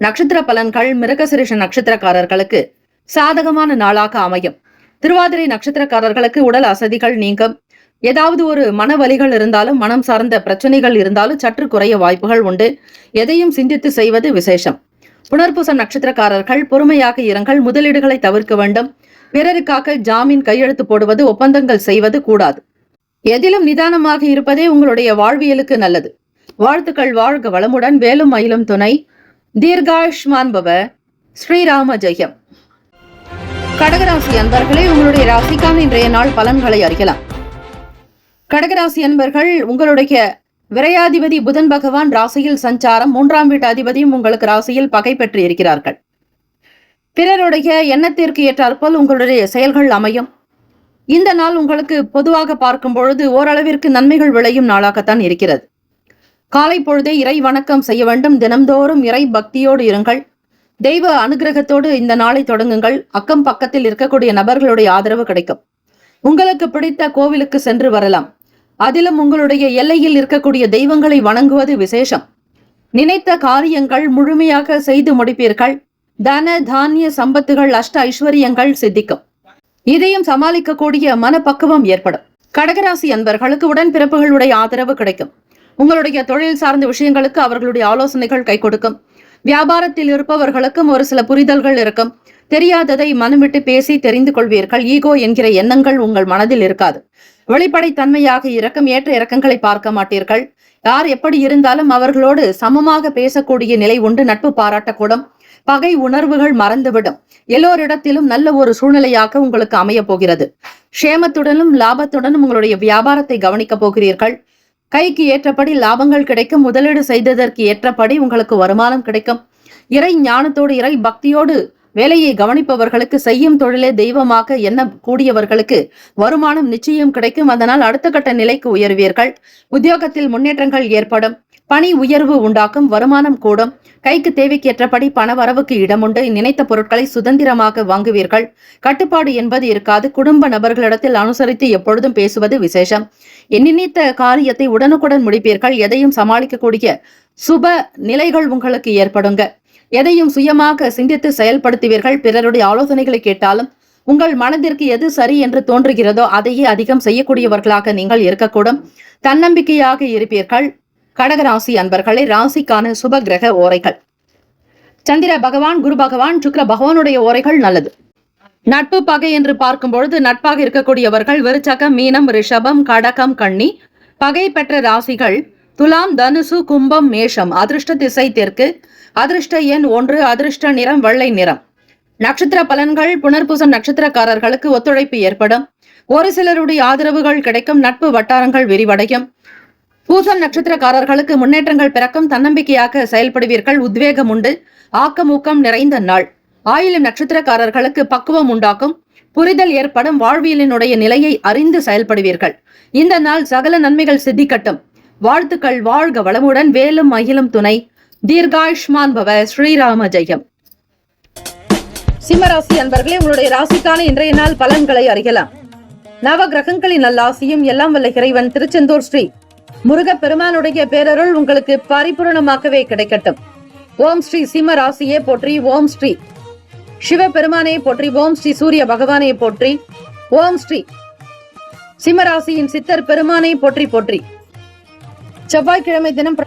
Speaker 2: நட்சத்திர பலன்கள். மிருகசிரிஷ நட்சத்திரக்காரர்களுக்கு சாதகமான நாளாக அமையும். திருவாதிரை நட்சத்திரக்காரர்களுக்கு உடல் அசதிகள் நீங்கும். ஏதாவது ஒரு மனவலிகள் இருந்தாலும், மனம் சார்ந்த பிரச்சனைகள் இருந்தாலும் சற்று குறைய வாய்ப்புகள் உண்டு. எதையும் சிந்தித்து செய்வது விசேஷம். புனர்பூசம் நட்சத்திரக்காரர்கள் பொறுமையாக இருங்கள். முதலீடுகளை தவிர்க்க வேண்டும். பிறருக்காக ஜாமீன் கையெழுத்து போடுவது, ஒப்பந்தங்கள் செய்வது கூடாது. எதிலும் நிதானமாக இருப்பதே உங்களுடைய வாழ்வியலுக்கு நல்லது. வாழ்த்துக்கள். வாழ்க வளமுடன். வேலும் மயிலும் துணை. தீர்காயுஷ்மான் பவ. ஸ்ரீராம ஜெயம். கடகராசி அன்பர்களே, உங்களுடைய ராசிக்கான இன்றைய நாள் பலன்களை அறியலாம். கடகராசி அன்பர்கள், உங்களுடைய விரையாதிபதி புதன் பகவான் ராசியில் சஞ்சாரம். 3ஆம் வீட்டு அதிபதியும் உங்களுக்கு ராசியில் பகை பெற்று இருக்கிறார்கள். பிறருடைய எண்ணத்திற்கு ஏற்றாற்போல் உங்களுடைய செயல்கள் அமையும். இந்த நாள் உங்களுக்கு பொதுவாக பார்க்கும் பொழுது ஓரளவிற்கு நன்மைகள் விளையும் நாளாகத்தான் இருக்கிறது. காலை பொழுதே இறை வணக்கம் செய்ய வேண்டும். தினம்தோறும் இறை பக்தியோடு இருங்கள். தெய்வ அனுகிரகத்தோடு இந்த நாளை தொடங்குங்கள். அக்கம் பக்கத்தில் இருக்கக்கூடிய நபர்களுடைய ஆதரவு கிடைக்கும். உங்களுக்கு பிடித்த கோவிலுக்கு சென்று வரலாம். அதிலும் உங்களுடைய எல்லையில் இருக்கக்கூடிய தெய்வங்களை வணங்குவது விசேஷம். நினைத்த காரியங்கள் முழுமையாக செய்து முடிப்பீர்கள். தன தானிய சம்பத்துகள், அஷ்ட ஐஸ்வர்யங்கள் சித்திக்கும். இதையும் சமாளிக்கக்கூடிய மனப்பக்குவம் ஏற்படும். கடகராசி அன்பர்களுக்கு உடன்பிறப்புகளுடைய ஆதரவு கிடைக்கும். உங்களுடைய தொழில் சார்ந்த விஷயங்களுக்கு அவர்களுடைய ஆலோசனைகள் கை கொடுக்கும். வியாபாரத்தில் இருப்பவர்களுக்கும் ஒரு சில புரிதல்கள் இருக்கும். தெரியாததை மனமிட்டு பேசி தெரிந்து கொள்வீர்கள். ஈகோ என்கிற எண்ணங்கள் உங்கள் மனதில் இருக்காது. வெளிப்படைத்தன்மையாக இருக்கும். ஏற்ற இறக்கங்களை பார்க்க மாட்டீர்கள். யார் எப்படி இருந்தாலும் அவர்களோடு சமமாக பேசக்கூடிய நிலை உண்டு. நட்பு பாராட்டக்கூடும். பகை உணர்வுகள் மறந்துவிடும். எல்லோரிடத்திலும் நல்ல ஒரு சூழ்நிலையாக உங்களுக்கு அமைய போகிறது. க்ஷேமத்துடனும் லாபத்துடனும் உங்களுடைய வியாபாரத்தை கவனிக்க போகிறீர்கள். கைக்கு ஏற்றபடி லாபங்கள் கிடைக்கும். முதலீடு செய்ததற்கு ஏற்றபடி உங்களுக்கு வருமானம் கிடைக்கும். இறை ஞானத்தோடு, இறை பக்தியோடு வேலையை கவனிப்பவர்களுக்கு, செய்யும் தொழிலே தெய்வமாக எண்ண கூடியவர்களுக்கு வருமானம் நிச்சயம் கிடைக்கும். அதனால் அடுத்த கட்ட நிலைக்கு உயர்வீர்கள். உத்தியோகத்தில் முன்னேற்றங்கள் ஏற்படும். பணி உயர்வு உண்டாக்கும். வருமானம் கூடும். கைக்கு தேவைக்கு ஏற்றபடி பண வரவுக்கு இடமுண்டு. நினைத்த பொருட்களை சுதந்திரமாக வாங்குவீர்கள். கட்டுப்பாடு என்பது இருக்காது. குடும்ப நபர்களிடத்தில் அனுசரித்து எப்பொழுதும் பேசுவது விசேஷம். நினைத்த காரியத்தை உடனுக்குடன் முடிப்பீர்கள். எதையும் சமாளிக்கக்கூடிய சுப நிலைகள் உங்களுக்கு ஏற்படுங்க. எதையும் சுயமாக சிந்தித்து செயல்படுத்துவீர்கள். பிறருடைய ஆலோசனைகளை கேட்டாலும் உங்கள் மனதிற்கு எது சரி என்று தோன்றுகிறதோ அதையே அதிகம் செய்யக்கூடியவர்களாக நீங்கள் இருக்கக்கூடும். தன்னம்பிக்கையாக இருப்பீர்கள். கடகராசி அன்பர்களை ராசிக்கான சுப கிரக ஓரைகள். சந்திர பகவான், குரு பகவான், சுக்கிர பகவானுடைய ஓரைகள் நல்லது. நட்பு பகை என்று பார்க்கும் பொழுது நட்பாக இருக்கக்கூடியவர்கள் விருச்சகம், மீனம், ரிஷபம், கடகம், கன்னி. பகை பெற்ற ராசிகள் துலாம், தனுசு, கும்பம், மேஷம். அதிர்ஷ்ட திசை தெற்கு. அதிர்ஷ்ட எண் 1. அதிர்ஷ்ட நிறம் வெள்ளை நிறம். நட்சத்திர பலன்கள். புனர்பூசம் நட்சத்திரக்காரர்களுக்கு ஒத்துழைப்பு ஏற்படும். ஒரு சிலருடைய ஆதரவுகள் கிடைக்கும். நட்பு வட்டாரங்கள் விரிவடையும். பூசம் நட்சத்திரக்காரர்களுக்கு முன்னேற்றங்கள் பிறக்கும். தன்னம்பிக்கையாக செயல்படுவீர்கள். உத்வேகம் உண்டு. ஆக்கமூக்கம் நிறைந்த நாள். ஆயிலம் நட்சத்திரக்காரர்களுக்கு பக்குவம் உண்டாக்கும். புரிதல் ஏற்படும். வாழ்வியலினுடைய நிலையை அறிந்து செயல்படுவீர்கள். இந்த நாள் சகல நன்மைகள் சித்திக்கட்டும். வாழ்த்துக்கள். வாழ்க வளமுடன். வேலும் மகிழும் துணை. தீர்காயுஷ்மான் பவ. ஸ்ரீராம ஜெயம். சிம்மராசி அன்பர்களே, உங்களுடைய ராசிக்கான இன்றைய நாள் பலன்களை அறியலாம். நவ கிரகங்களின் நல்லாசியும் எல்லாம் வல்ல இறைவன் திருச்செந்தூர் ஸ்ரீ முருக பெருமானுடைய பேரருள் உங்களுக்கு பரிபூரணமாகவே கிடைக்கட்டும். ஓம் ஸ்ரீ சிம்ம ராசியே போற்றி. ஓம் ஸ்ரீ சிவ பெருமானை போற்றி. ஓம் ஸ்ரீ சூரிய பகவானை போற்றி. ஓம் ஸ்ரீ சிம்மராசியின் சித்தர் பெருமானை போற்றி போற்றி. செவ்வாய்க்கிழமை தினம்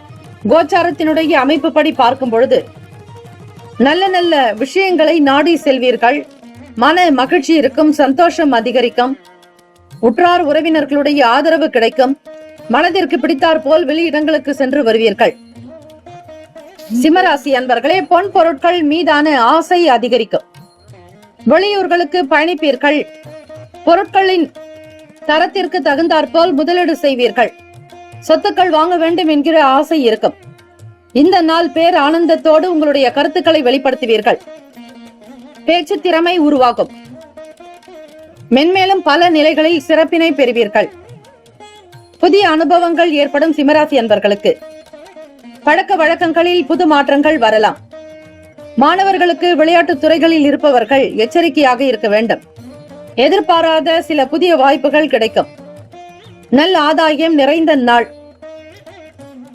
Speaker 2: கோச்சாரத்தினுடைய அமைப்புப்படி பார்க்கும் பொழுது நல்ல நல்ல விஷயங்களை நாடி செல்வீர்கள். மன மகிழ்ச்சி இருக்கும். சந்தோஷம் அதிகரிக்கும். உற்றார் உறவினர்களுடைய ஆதரவு கிடைக்கும். மனதிற்கு பிடித்தார் போல் வெளியிடங்களுக்கு சென்று வருவீர்கள். சிம்மராசி அன்பர்களே, பொன் பொருட்கள் மீதான ஆசை அதிகரிக்கும். வெளியூர்களுக்கு பயணிப்பீர்கள். பொருட்களின் தரத்திற்கு தகுந்தாற்போல் முதலீடு செய்வீர்கள். சொத்துக்கள் வாங்க வேண்டும் என்கிற ஆசை இருக்கும். இந்த நாள் பேர் ஆனந்தத்தோடு உங்களுடைய கருத்துக்களை வெளிப்படுத்துவீர்கள். பேச்சு திறமை உருவாகும். மென்மேலும் பல நிலைகளில் சிறப்பினை பெறுவீர்கள். புதிய அனுபவங்கள் ஏற்படும். சிம்மராசி அன்பர்களுக்கு பழக்க வழக்கங்களில் புது மாற்றங்கள் வரலாம். மாணவர்களுக்கு விளையாட்டுத் துறைகளில் இருப்பவர்கள் எச்சரிக்கையாக இருக்க வேண்டும். எதிர்பாராத சில புதிய வாய்ப்புகள் கிடைக்கும். நல்ல ஆதாயம் நிறைந்த நாள்.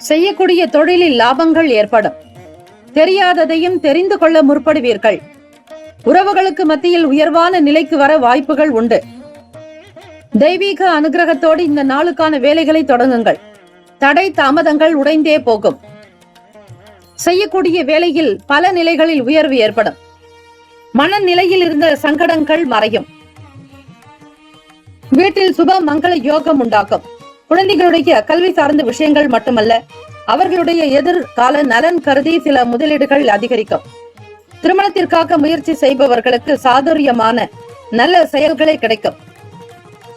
Speaker 2: செய்யக்கூடிய தொழிலில் லாபங்கள் ஏற்படும். தெரியாததையும் தெரிந்து கொள்ள முற்படுவீர்கள். உறவுகளுக்கு மத்தியில் உயர்வான நிலைக்கு வர வாய்ப்புகள் உண்டு. தெய்வீக அனுகிரகத்தோடு இந்த நாளுக்கான வேலைகளை தொடங்குங்கள். தடை தாமதங்கள் உடைந்தே போகும். செய்யக்கூடிய வேலையில் பல நிலைகளில் உயர்வு ஏற்படும். மனநிலையில் இருந்த சங்கடங்கள் மறையும். வீட்டில் சுப மங்கள யோகம் உண்டாக்கும். குழந்தைகளுடைய கல்வி சார்ந்த விஷயங்கள் மட்டுமல்ல, அவர்களுடைய எதிர்கால நலன் கருதி சில முதலீடுகள் அதிகரிக்கும். திருமணத்திற்காக முயற்சி செய்பவர்களுக்கு சாதுரியமான நல்ல செயல்களை கிடைக்கும்.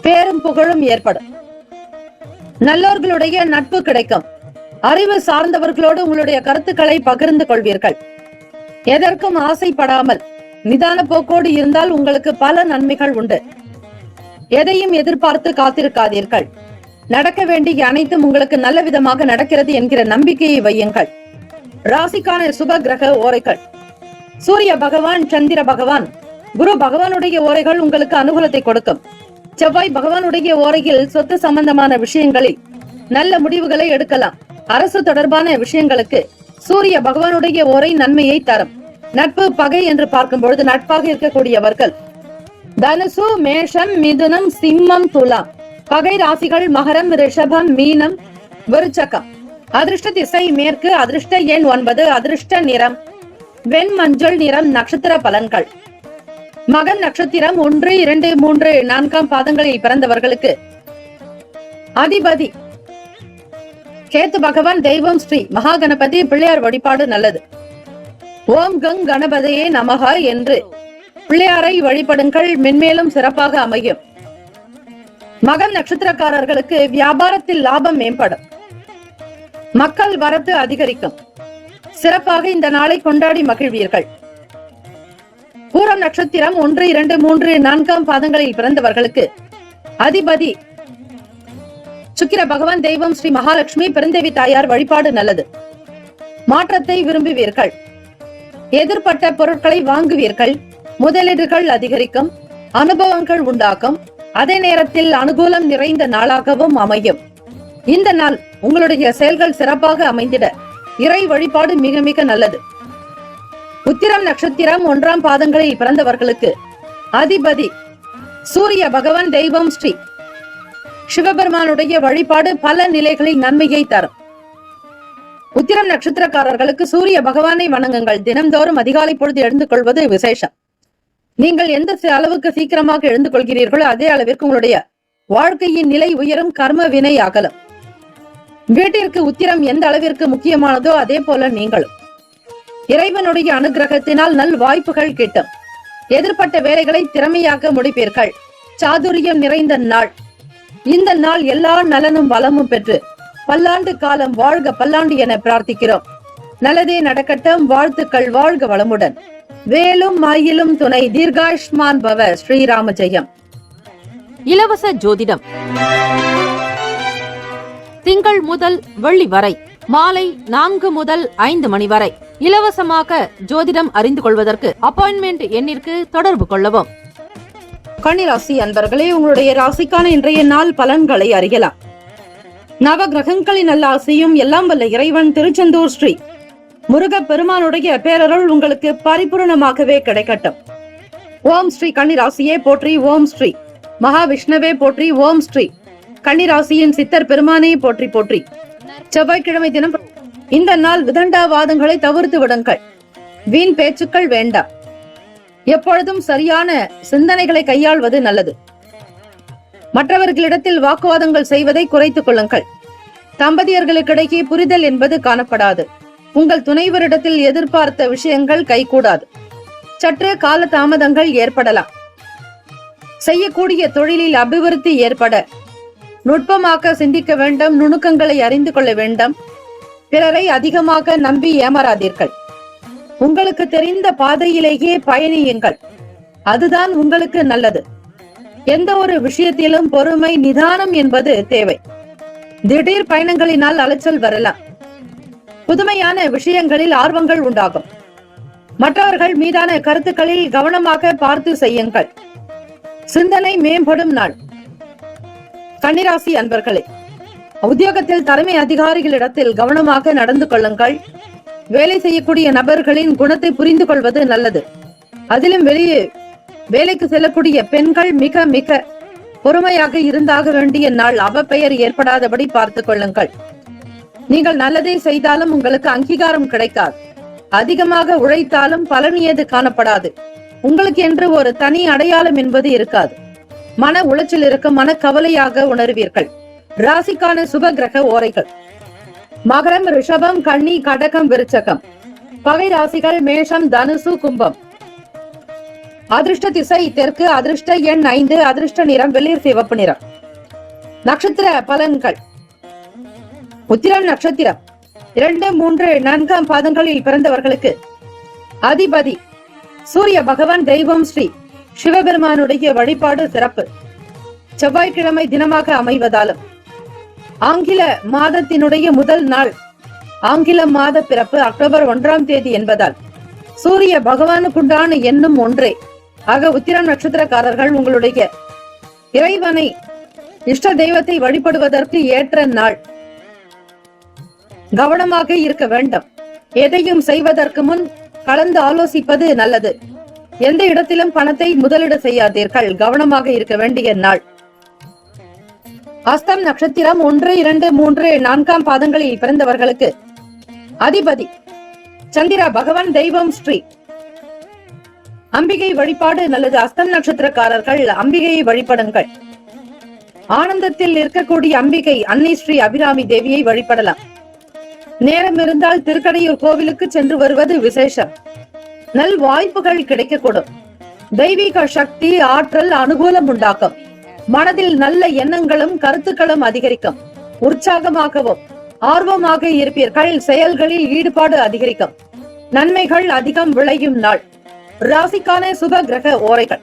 Speaker 2: பேரும் புகழும் ஏற்படும். நல்லோர்களுடைய நட்பு கிடைக்கும். அறிவு சார்ந்தவர்களோடு உங்களுடைய கருத்துக்களை பகிர்ந்து கொள்வீர்கள். எதற்கும் ஆசைப்படாமல் நிதான போக்கோடு இருந்தால் உங்களுக்கு பல நன்மைகள் உண்டு. எதையும் எதிர்பார்த்து காத்திருக்காதீர்கள். நடக்க வேண்டிய அனைத்தும் உங்களுக்கு நல்ல விதமாக நடக்கிறது என்கிற நம்பிக்கையை வையுங்கள். ராசிக்கான சுப கிரக ஓரைகள். சூரிய பகவான், சந்திர பகவான், குரு பகவானுடைய ஓரைகள் உங்களுக்கு அனுகூலத்தை கொடுக்கும். செவ்வாய் பகவானுடைய ஓரையில் சொத்து சம்பந்தமான விஷயங்களில் நல்ல முடிவுகளை எடுக்கலாம். அரசு தொடர்பான விஷயங்களுக்கு சூரிய பகவானுடைய ஓரை நன்மையை தரும். நட்பு பகை என்று பார்க்கும் பொழுது நட்பாக இருக்கக்கூடியவர்கள் தனுசு, மேஷம், மிதுனம், சிம்மம், துலாம். பகை ராசிகள் மகரம், ரிஷபம், மீனம், விருச்சகம். அதிர்ஷ்ட திசை மேற்கு. அதிர்ஷ்ட எண் 9. அதிர்ஷ்ட நிறம் வெண் மஞ்சள் நிறம். நட்சத்திர பலன்கள். மகம் நட்சத்திரம் 1, 2, 3, 4 பாதங்களில் பிறந்தவர்களுக்கு அதிபதி கேத்து பகவான். தெய்வம் ஸ்ரீ மகா கணபதி. பிள்ளையார் வழிபாடு நல்லது. ஓம் கங் கணபதியே நமக என்று பிள்ளையாரை வழிபடுங்கள். மென்மேலும் சிறப்பாக அமையும். மகம் நட்சத்திரக்காரர்களுக்கு வியாபாரத்தில் லாபம் மேம்படும். மக்கள் வரத்து அதிகரிக்கும். சிறப்பாக இந்த நாளை கொண்டாடி மகிழ்வீர்கள். பூரம் நட்சத்திரம் 1, 2, 3, 4 பாதங்களில் பிறந்தவர்களுக்கு அதிபதி சுக்கிர பகவான். தெய்வம் ஸ்ரீ மகாலட்சுமி. பெருந்தேவி தாயார் வழிபாடு நல்லது. மாற்றத்தை விரும்புவீர்கள். எதிர்பட்ட பொருட்களை வாங்குவீர்கள். முதலீடுகள் அதிகரிக்கும். அனுபவங்கள் உண்டாக்கும். அதே நேரத்தில் அனுகூலம் நிறைந்த நாளாகவும் அமையும். இந்த நாள் உங்களுடைய செயல்கள் சிறப்பாக அமைந்திட இறை வழிபாடு மிக மிக நல்லது. உத்திரம் நட்சத்திரம் 1 பாதங்களில் பிறந்தவர்களுக்கு அதிபதி சூரிய பகவான். தெய்வம் ஸ்ரீ சிவபெருமானுடைய வழிபாடு பல நிலைகளில் நன்மையை தரும். உத்திரம் நட்சத்திரக்காரர்களுக்கு சூரிய பகவானை வணங்குங்கள். தினம்தோறும் அதிகாலை பொழுது எழுந்து கொள்வது விசேஷம். நீங்கள் எந்த அளவுக்கு சீக்கிரமாக எழுந்து கொள்கிறீர்களோ அதே அளவிற்கு உங்களுடைய வாழ்க்கையின் நிலை உயரும். கர்ம வினை அகலும். வீட்டிற்கு உத்திரம் எந்த அளவிற்கு முக்கியமானதோ அதே போல நீங்களும். இறைவனுடைய அனுகிரகத்தினால் நல் வாய்ப்புகள் கிட்டும். எதிர்பட்ட வேலைகளை திறமையாக முடிப்பீர்கள். சாதுரியம் நிறைந்த நாள். இந்த நாள் எல்லா நலனும் வளமும் பெற்று பல்லாண்டு காலம் வாழ்க பல்லாண்டு என பிரார்த்திக்கிறோம். நல்லதே நடக்கட்டும். வாழ்த்துக்கள். வாழ்க வளமுடன். வேலும் மயிலும் துணை. தீர்காயுஷ்மான் பவ. ஸ்ரீராம ஜெயம்.
Speaker 1: இலவச ஜோதிடம் திங்கள் முதல் வெள்ளி வரை மாலை 4 முதல் 5 மணி வரை இலவசமாக ஜோதிடம் அறிந்து கொள்வதற்கு அப்பாயின்மெண்ட் எண்ணிற்கு தொடர்பு கொள்ளவும்.
Speaker 2: கன்னிராசி அன்பர்களே, உங்களுடைய ராசிக்கான இன்றைய நாள் பலன்களை அறியலாம். நவ கிரகங்களின் நல்ல ஆசையும் எல்லாம் வல்ல இறைவன் திருச்செந்தூர் ஸ்ரீ முருக பெருமானுடைய பேரருள் உங்களுக்கு பரிபூர்ணமாகவே கிடைக்கட்டும். ஓம் ஸ்ரீ கன்னிராசியே போற்றி. ஓம் ஸ்ரீ மகாவிஷ்ணுவே போற்றி. ஓம் ஸ்ரீ கன்னிராசியின் சித்தர் பெருமானே போற்றி போற்றி. செவ்வாய்க்கிழமை தினம் இந்த நாள் விதண்டாவாதங்களை தவிர்த்து விடுங்கள். வீண் பேச்சுக்கள் வேண்டாம். எப்பொழுதும் சரியான சிந்தனைகளை கையாள்வது நல்லது. மற்றவர்களிடத்தில் வாக்குவாதங்கள் செய்வதை குறைத்துக் கொள்ளுங்கள். தம்பதியர்களுக்கிடையே புரிதல் என்பது காணப்படாது. உங்கள் துணைவரிடத்தில் எதிர்பார்த்த விஷயங்கள் கைகூடாது. சற்று கால தாமதங்கள் ஏற்படலாம். செய்யக்கூடிய தொழிலில் அபிவிருத்தி ஏற்பட நுட்பமாக சிந்திக்க வேண்டும். நுணுக்கங்களை அறிந்து கொள்ள வேண்டும். பிறரை அதிகமாக நம்பி ஏமாறாதீர்கள். உங்களுக்கு தெரிந்த பாதையிலேயே பயணியுங்கள். அதுதான் உங்களுக்கு நல்லது. எந்த ஒரு விஷயத்திலும் பொறுமை, நிதானம் என்பது தேவை. திடீர் பயணங்களினால் அலைச்சல் வரலாம். புதுமையான விஷயங்களில் ஆர்வங்கள் உண்டாகும். மற்றவர்கள் மீதான கருத்துக்களில் கவனமாக பார்த்து செய்யுங்கள். சிந்தனை மேம்படும் நாள். கன்னிராசி அன்பர்களே, உத்தியோகத்தில் தலைமை அதிகாரிகளிடத்தில் கவனமாக நடந்து கொள்ளுங்கள். வேலை செய்யக்கூடிய நபர்களின் குணத்தை புரிந்து கொள்வது நல்லது. அதிலும் வெளியே வேலைக்கு செல்லக்கூடிய பெண்கள் மிக மிக பொறுமையாக இருந்தாக வேண்டிய நாள். அவப்பெயர் ஏற்படாதபடி பார்த்துக் கொள்ளுங்கள். நீங்கள் நல்லதே செய்தாலும் உங்களுக்கு அங்கீகாரம் கிடைக்காது. அதிகமாக உழைத்தாலும் பலன் ஏது காணப்படாது. உங்களுக்கு என்று ஒரு தனி அடையாளம் என்பது இருக்காது. மன உளைச்சல் இருக்கும். மனக்கவலையாக உணர்வீர்கள். ராசிக்கான சுப கிரக ஓரைகள்: மகரம், ரிஷபம், கன்னி, கடகம், விருச்சகம். பகை ராசிகள் மேஷம், தனுசு, கும்பம். அதிர்ஷ்ட திசை தெற்கு. அதிர்ஷ்ட எண் 5. அதிர்ஷ்ட நிறம் வெளிர் சிவப்பு நிறம். நட்சத்திர பலன்கள்: உத்திரம் நட்சத்திரம் 2, 3, 4 பாதங்களில் பிறந்தவர்களுக்கு அதிபதி சூரிய பகவான். தெய்வம் ஸ்ரீ சிவபெருமானுடைய வழிபாடு சிறப்பு. செவ்வாய்க்கிழமை தினமாக அமைவதாலும் ஆங்கில மாதத்தினுடைய முதல் நாள் ஆங்கில மாத பிறப்பு அக்டோபர் 1ஆம் தேதி என்பதால் சூரிய பகவானுக்குண்டான எண்ணும் ஒன்றே. ஆக உத்திரம் நட்சத்திரக்காரர்கள் உங்களுடைய இறைவனை இஷ்ட தெய்வத்தை வழிபடுவதற்கு ஏற்ற நாள். கவனமாக இருக்க வேண்டும். எதையும் செய்வதற்கு முன் கலந்து ஆலோசிப்பது நல்லது. எந்த இடத்திலும் பணத்தை முதலீடு செய்யாதீர்கள். கவனமாக இருக்க வேண்டிய நாள். அஸ்தம் நட்சத்திரம் 1, 2, 3, 4 பாதங்களில் பிறந்தவர்களுக்கு அதிபதி சந்திர பகவான். தெய்வம் ஸ்ரீ அம்பிகை வழிபாடு நல்லது. அஸ்தம் நட்சத்திரக்காரர்கள் அம்பிகையை வழிபடுங்கள். ஆனந்தத்தில் இருக்கக்கூடிய அம்பிகை அன்னை ஸ்ரீ அபிராமி தேவியை வழிபடலாம். நேரம் இருந்தால் திருக்கடையூர் கோவிலுக்கு சென்று வருவது விசேஷம். நல் வாய்ப்புகள் கிடைக்கக்கூடும். தெய்வீக சக்தி ஆற்றல் அனுகூலம் உண்டாக்கும். மனதில் நல்ல எண்ணங்களும் கருத்துக்களும் அதிகரிக்கும். உற்சாகமாகவும் ஆர்வமாக இருப்பீர்கள். செயல்களில் ஈடுபாடு அதிகரிக்கும். நன்மைகள் அதிகம் விளையும் நாள். ராசிக்கான சுப கிரக ஓரைகள்.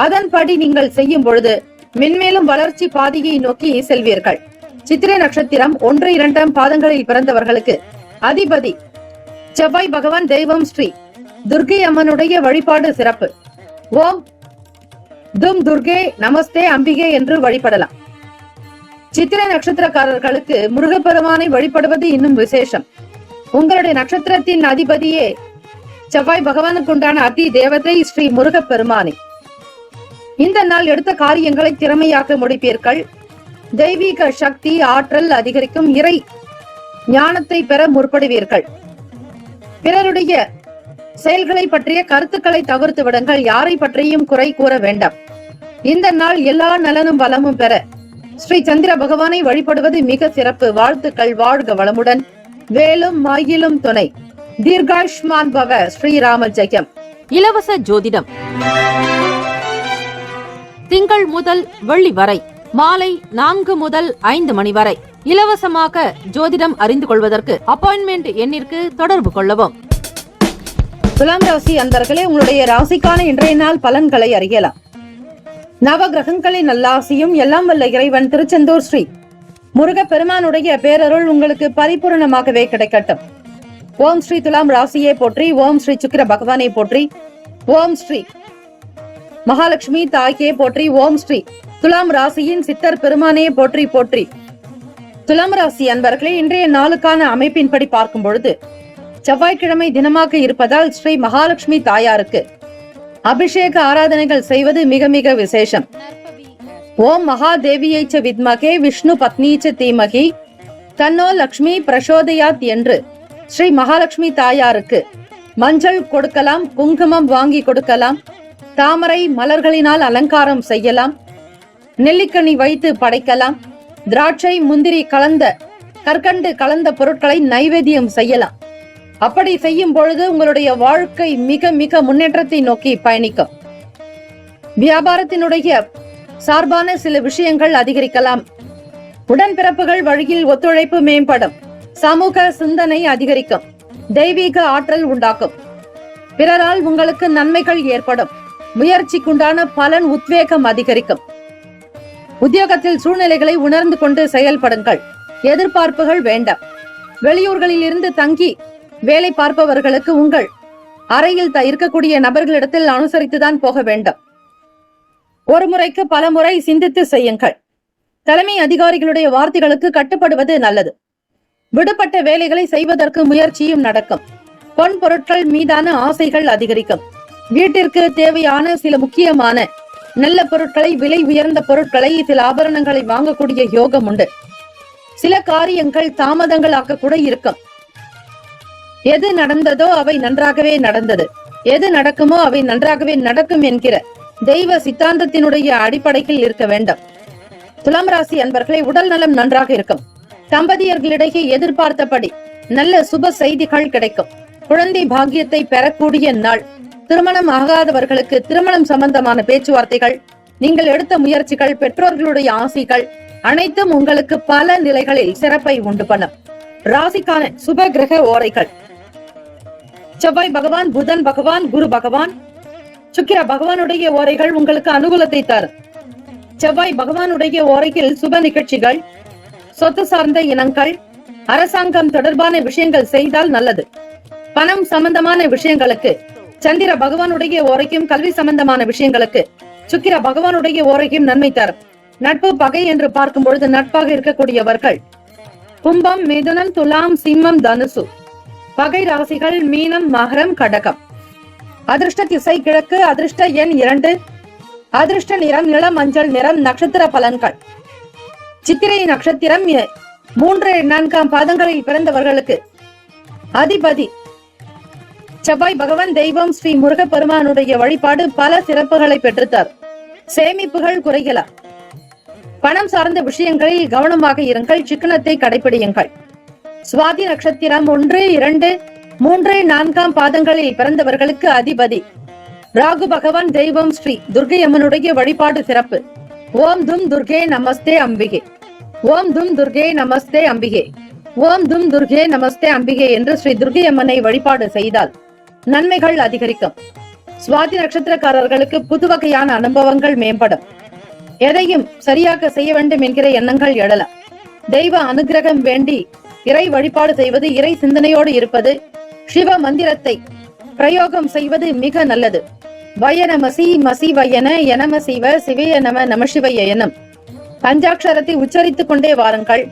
Speaker 2: அதன்படி நீங்கள் செய்யும் பொழுது மென்மேலும் வளர்ச்சி பாதையை நோக்கி செல்வீர்கள். சித்திரை நட்சத்திரம் 1, 2 பாதங்களில் பிறந்தவர்களுக்கு அதிபதி செவ்வாய் பகவான். தெய்வம் ஸ்ரீ துர்கை அம்மனுடைய வழிபாடு சிறப்பு. ஓம் தும் துர்கே நமஸ்தே அம்பிகே என்று வழிபடலாம். சித்திரை நட்சத்திரக்காரர்களுக்கு முருகப்பெருமானை வழிபடுவது இன்னும் விசேஷம். உங்களுடைய நட்சத்திரத்தின் அதிபதியே செவ்வாய் பகவானுக்கு உண்டான அதி தேவதை ஸ்ரீ முருகப்பெருமானே. இந்த நாள் எடுத்த காரியங்களை திறமையாக்க முடிப்பீர்கள். தெய்வீக சக்தி ஆற்றல் அதிகரிக்கும். இறை ஞானத்தை பெற முற்படுவீர்கள். பிறருடைய செயல்களை பற்றிய கருத்துக்களை தவிர்த்து விடுங்கள். யாரை பற்றியும் குறை கூற வேண்டாம். இந்த நாள் எல்லா நலனும் வளமும் பெற ஸ்ரீ சந்திர பகவானை வழிபடுவது மிக சிறப்பு. வாழ்த்துக்கள். வாழ்க வளமுடன். வேலும் மயிலும் துணை. தீர்காயுஷ்மான் பவ. ஸ்ரீராம ஜெயம்.
Speaker 1: இலவச ஜோதிடம் திங்கள் முதல் வெள்ளி வரை மாலை 4 முதல் 5 மணி வரை இலவசமாக ஜோதிடம் அறிந்து கொள்வதற்கு அப்பாயின்மெண்ட் எண்ணிற்கு தொடர்பு கொள்ளவும்.
Speaker 2: துலாம் ராசி அன்பர்களே, உங்களுடைய ராசிக்கான இன்றைய நாள் பலன்களை அறியலாம். நவ கிரகங்களின் நல்லாசியும் எல்லாம் வல்ல இறைவன் திருச்செந்தூர் ஸ்ரீ முருக பெருமானுடைய பேரருள் உங்களுக்கு பரிபூர்ணமாகவே கிடைக்கட்டும். ஓம் ஸ்ரீ துலாம் ராசியை போற்றி. ஓம் ஸ்ரீ சுக்கிர பகவானை போற்றி. ஓம் ஸ்ரீ மகாலட்சுமி தாயே போற்றி. ஓம் ஸ்ரீ துலாம் ராசியின் சித்தர் பெருமானே போற்றி போற்றி. துலாம் ராசி அன்பர்களே, இன்றைய நாளுக்கான அமைப்பின்படி பார்க்கும் பொழுது செவ்வாய்க்கிழமை தினமாக இருப்பதால் ஸ்ரீ மகாலட்சுமி தாயாருக்கு அபிஷேக ஆராதனைகள் செய்வது மிக மிக விசேஷம். ஓம் மகாதேவியைச்ச வித்மகே விஷ்ணு பத்னீச்ச தீமகி தன்னோ லக்ஷ்மி பிரசோதயாத் என்று ஸ்ரீ மகாலட்சுமி தாயாருக்கு மஞ்சள் கொடுக்கலாம், குங்குமம் வாங்கி கொடுக்கலாம், தாமரை மலர்களினால் அலங்காரம் செய்யலாம், நெல்லிக்கனி வைத்து படைக்கலாம், திராட்சை முந்திரி கலந்த கற்கண்டு கலந்த பொருட்களை நைவேத்தியம் செய்யலாம். அப்படி செய்யும் பொழுது உங்களுடைய வாழ்க்கை மிக மிக முன்னேற்றத்தை நோக்கி பயணிக்கும். வியாபாரத்தினுடைய சார்பான சில விஷயங்கள் அதிகரிக்கலாம். உடன்பிறப்புகள் வழியில் ஒத்துழைப்பு மேம்படும். சமூக சிந்தனை அதிகரிக்கும். தெய்வீக ஆற்றல் உண்டாக்கும். பிறரால் உங்களுக்கு நன்மைகள் ஏற்படும். முயற்சிக்குண்டான பலன் உத்வேகம் அதிகரிக்கும். உத்தியோகத்தில் சூழ்நிலைகளை உணர்ந்து கொண்டு செயல்படுங்கள். எதிர்பார்ப்புகள் வேண்டாம். வெளியூர்களில் இருந்து தங்கி வேலை பார்ப்பவர்களுக்கு உங்கள் அறையில் இருக்கக்கூடிய நபர்களிடத்தில் அனுசரித்துதான் போக வேண்டும். ஒரு முறைக்கு பல முறை சிந்தித்து செய்யுங்கள். தலைமை அதிகாரிகளுடைய வார்த்தைகளுக்கு கட்டுப்படுவது நல்லது. விடுபட்ட வேலைகளை செய்வதற்கு முயற்சியும் நடக்கும். பொன் பொருட்கள் மீதான ஆசைகள் அதிகரிக்கும். வீட்டிற்கு தேவையான சில முக்கியமான நல்ல பொருட்களை, விலை உயர்ந்த பொருட்களை, சில ஆபரணங்களை வாங்கக்கூடிய யோகம் உண்டு. சில காரியங்கள் தாமதங்களாக கூட இருக்கும். எது நடந்ததோ அவை நன்றாகவே நடந்தது, எது நடக்குமோ அவை நன்றாகவே நடக்கும் என்கிற தெய்வ சித்தாந்தத்தினுடைய அடிப்படையில் இருக்க வேண்டும். துலாம் ராசி அன்பர்களை, உடல் நலம் நன்றாக இருக்கும். தம்பதியர்களிடையே எதிர்பார்த்தபடி நல்ல சுப செய்திகள் கிடைக்கும். குழந்தை பாக்கியத்தை பெறக்கூடிய நாள். திருமணம் ஆகாதவர்களுக்கு திருமணம் சம்பந்தமான பேச்சுவார்த்தைகள், நீங்கள் எடுத்த முயற்சிகள், பெற்றோர்களுடைய ஆசைகள் அனைத்தும் உங்களுக்கு பல நிலைகளில் சிறப்பை உண்டு பண்ணும். ராசிக்கான சுப கிரக ஓரைகள்: செவ்வாய் பகவான், புதன் பகவான், குரு பகவான், சுக்கிர பகவானுடைய ஓரைகள் உங்களுக்கு அனுகூலத்தை தரும். செவ்வாய் பகவானுடைய ஓரையில் சுப நிகழ்ச்சிகள், சொத்து சார்ந்த இனங்கள், அரசாங்கம் தொடர்பான விஷயங்கள் செய்தால் நல்லது. பணம் சம்பந்தமான விஷயங்களுக்கு சந்திர பகவானுடைய ஓரைக்கும், கல்வி சம்பந்தமான விஷயங்களுக்கு சுக்கிர பகவானுடைய ஓரையும் நன்மை தரும். நட்பு பகை என்று பார்க்கும் பொழுது நட்பாக இருக்கக்கூடியவர்கள் கும்பம், மிதுனம், துலாம், சிம்மம், தனுசு. பகை ராசிகள் மீனம், மகரம், கடகம். அதிர்ஷ்ட திசை கிழக்கு. அதிர்ஷ்ட எண் 2. அதிர்ஷ்ட நிறம் இளம் மஞ்சள் நிறம். நட்சத்திர பலன்கள். சித்திரை நட்சத்திரம் 3, 4 பாதங்களில் பிறந்தவர்களுக்கு அதிபதி செவ்வாய் பகவான். தெய்வம் ஸ்ரீ முருகப்பெருமானுடைய வழிபாடு பல சிறப்புகளை பெற்றுத்தார். சேமிப்புகள் குறையலாம். பணம் சார்ந்த விஷயங்களில் கவனமாக இருங்கள். சிக்கனத்தை கடைபிடியுங்கள். சுவாதி நட்சத்திரம் 1, 2, 3, 4 பாதங்களில் பிறந்தவர்களுக்கு அதிபதி ராகு பகவான். தெய்வம் ஸ்ரீ துர்க்கை அம்மனுடைய வழிபாடு சிறப்பு. ஓம் தும் துர்கே நமஸ்தே அம்பிகே. ஓம் தும் துர்கே நமஸ்தே அம்பிகே. ஓம் தும் துர்கே நமஸ்தே அம்பிகே என்று ஸ்ரீ துர்க்கை அம்மனை வழிபாடு செய்தால் நன்மைகள் அதிகரிக்கும். சுவாதி நட்சத்திரக்காரர்களுக்கு புது வகையான அனுபவங்கள் மேம்படும். எதையும் சரியாக செய்ய வேண்டும் என்கிற எண்ணங்கள் எழலாம். தெய்வ அனுகிரகம் வேண்டி இறை வழிபாடு செய்வது, இறை சிந்தனையோடு இருப்பது, சிவ மந்திரத்தை பிரயோகம் செய்வது மிக நல்லது. வயநமசி மசி வயன எனம சிவ சிவய நம நமசிவய எனும் பஞ்சாட்சரத்தை உச்சரித்துக் கொண்டே வாருங்கள்.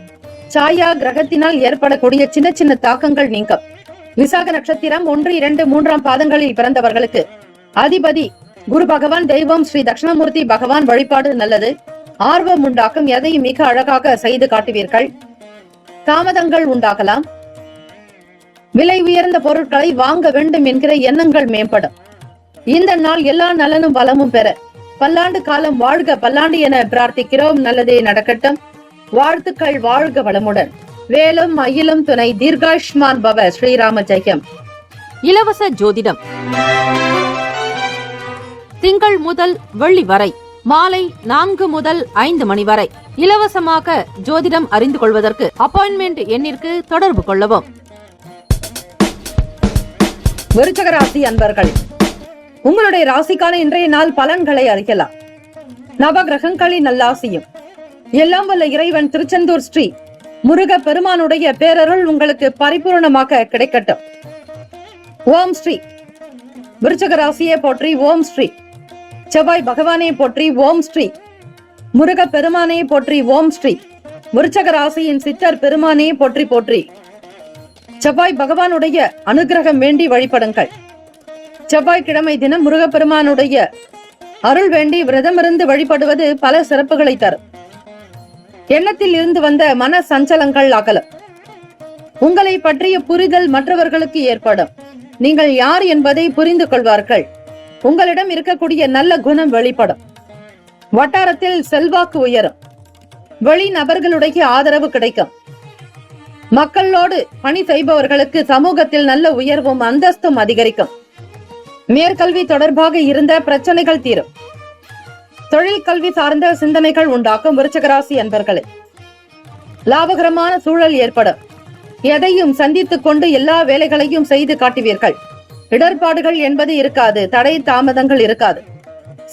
Speaker 2: சாயா கிரகத்தினால் ஏற்படக்கூடிய சின்ன சின்ன தாக்கங்கள் நீங்கும். விசாக நட்சத்திரம் 1, 2, 3 பாதங்களில் பிறந்தவர்களுக்கு அதிபதி குரு பகவான். தெய்வம் ஸ்ரீ தட்சிணாமூர்த்தி பகவான். வழிபாடு நல்லது. ஆர்வம் உண்டாக்கும். எதையும் மிக அழகாக செய்து காட்டுவீர்கள். தாமதங்கள் உண்டாகலாம். விலை உயர்ந்த பொருட்களை வாங்க வேண்டும் என்கிற எண்ணங்கள் மேம்படும். இந்த நாள் எல்லா நலனும் வளமும் பெற பல்லாண்டு காலம் வாழ்க பல்லாண்டு என பிரார்த்திக்கிறோம். நல்லதே நடக்கட்டும். வாழ்த்துக்கள். வாழ்க வளமுடன். வேலும் மயிலும் துணை. தீர்காயுஷ்மான் பவ. ஸ்ரீராம ஜெயம்.
Speaker 1: இலவச ஜோதிடம் திங்கள் முதல் வெள்ளி வரை மாலை 4 முதல் 5 மணி வரை இலவசமாக ஜோதிடம் அறிந்து கொள்வதற்கு அப்பாயின்மெண்ட் எண்ணிற்கு தொடர்பு கொள்ளவும்.
Speaker 2: விருச்சிக ராசி அன்பர்கள், உங்களுடைய ராசிக்கான இன்றைய நாள் பலன்களை அறியலாம். நவ கிரகங்களின் நல்லாசியும் எல்லாம் வல்ல இறைவன் திருச்செந்தூர் ஸ்ரீ முருக பெருமானுடைய பேரருள் உங்களுக்கு பரிபூர்ணமாக கிடைக்கட்டும். ஓம் ஸ்ரீ விருச்சிக ராசியை போற்றி. ஓம் ஸ்ரீ செவ்வாய் பகவானை போற்றி. ஓம் ஸ்ரீ முருக பெருமானை போற்றி. ஓம் ஸ்ரீ விருச்சிக ராசியின் சித்தர் பெருமானை போற்றி போற்றி. செவ்வாய் பகவானுடைய அனுகிரகம் வேண்டி வழிபடுங்கள். செவ்வாய்க்கிழமை தினம் முருகப்பெருமானுடைய அருள் வேண்டி விரதமிருந்து வழிபடுவது பல சிறப்புகளை தரும். எண்ணத்தில் இருந்து வந்த மன சஞ்சலங்கள் அகலும். உங்களை பற்றிய புரிதல் மற்றவர்களுக்கு ஏற்படும். நீங்கள் யார் என்பதை புரிந்து கொள்வார்கள். உங்களிடம் இருக்கக்கூடிய நல்ல குணம் வெளிப்படும். வட்டாரத்தில் செல்வாக்கு உயரும். வெளி நபர்களுடைய ஆதரவு கிடைக்கும். மக்களோடு பணி செய்பவர்களுக்கு சமூகத்தில் நல்ல உயர்வும் அந்தஸ்தும் அதிகரிக்கும். மேற்கல்வி தொடர்பாக இருந்த பிரச்சனைகள் தீரும். தொழில் கல்வி சார்ந்த சிந்தனைகள் உண்டாக்கும். விருச்சிக ராசி அன்பர்களே, லாபகரமான சூழல் ஏற்படும். எதையும் சந்தித்துக் கொண்டு எல்லா வேலைகளையும் செய்து காட்டுவீர்கள். இடர்பாடுகள் என்பது இருக்காது. தடை தாமதங்கள் இருக்காது.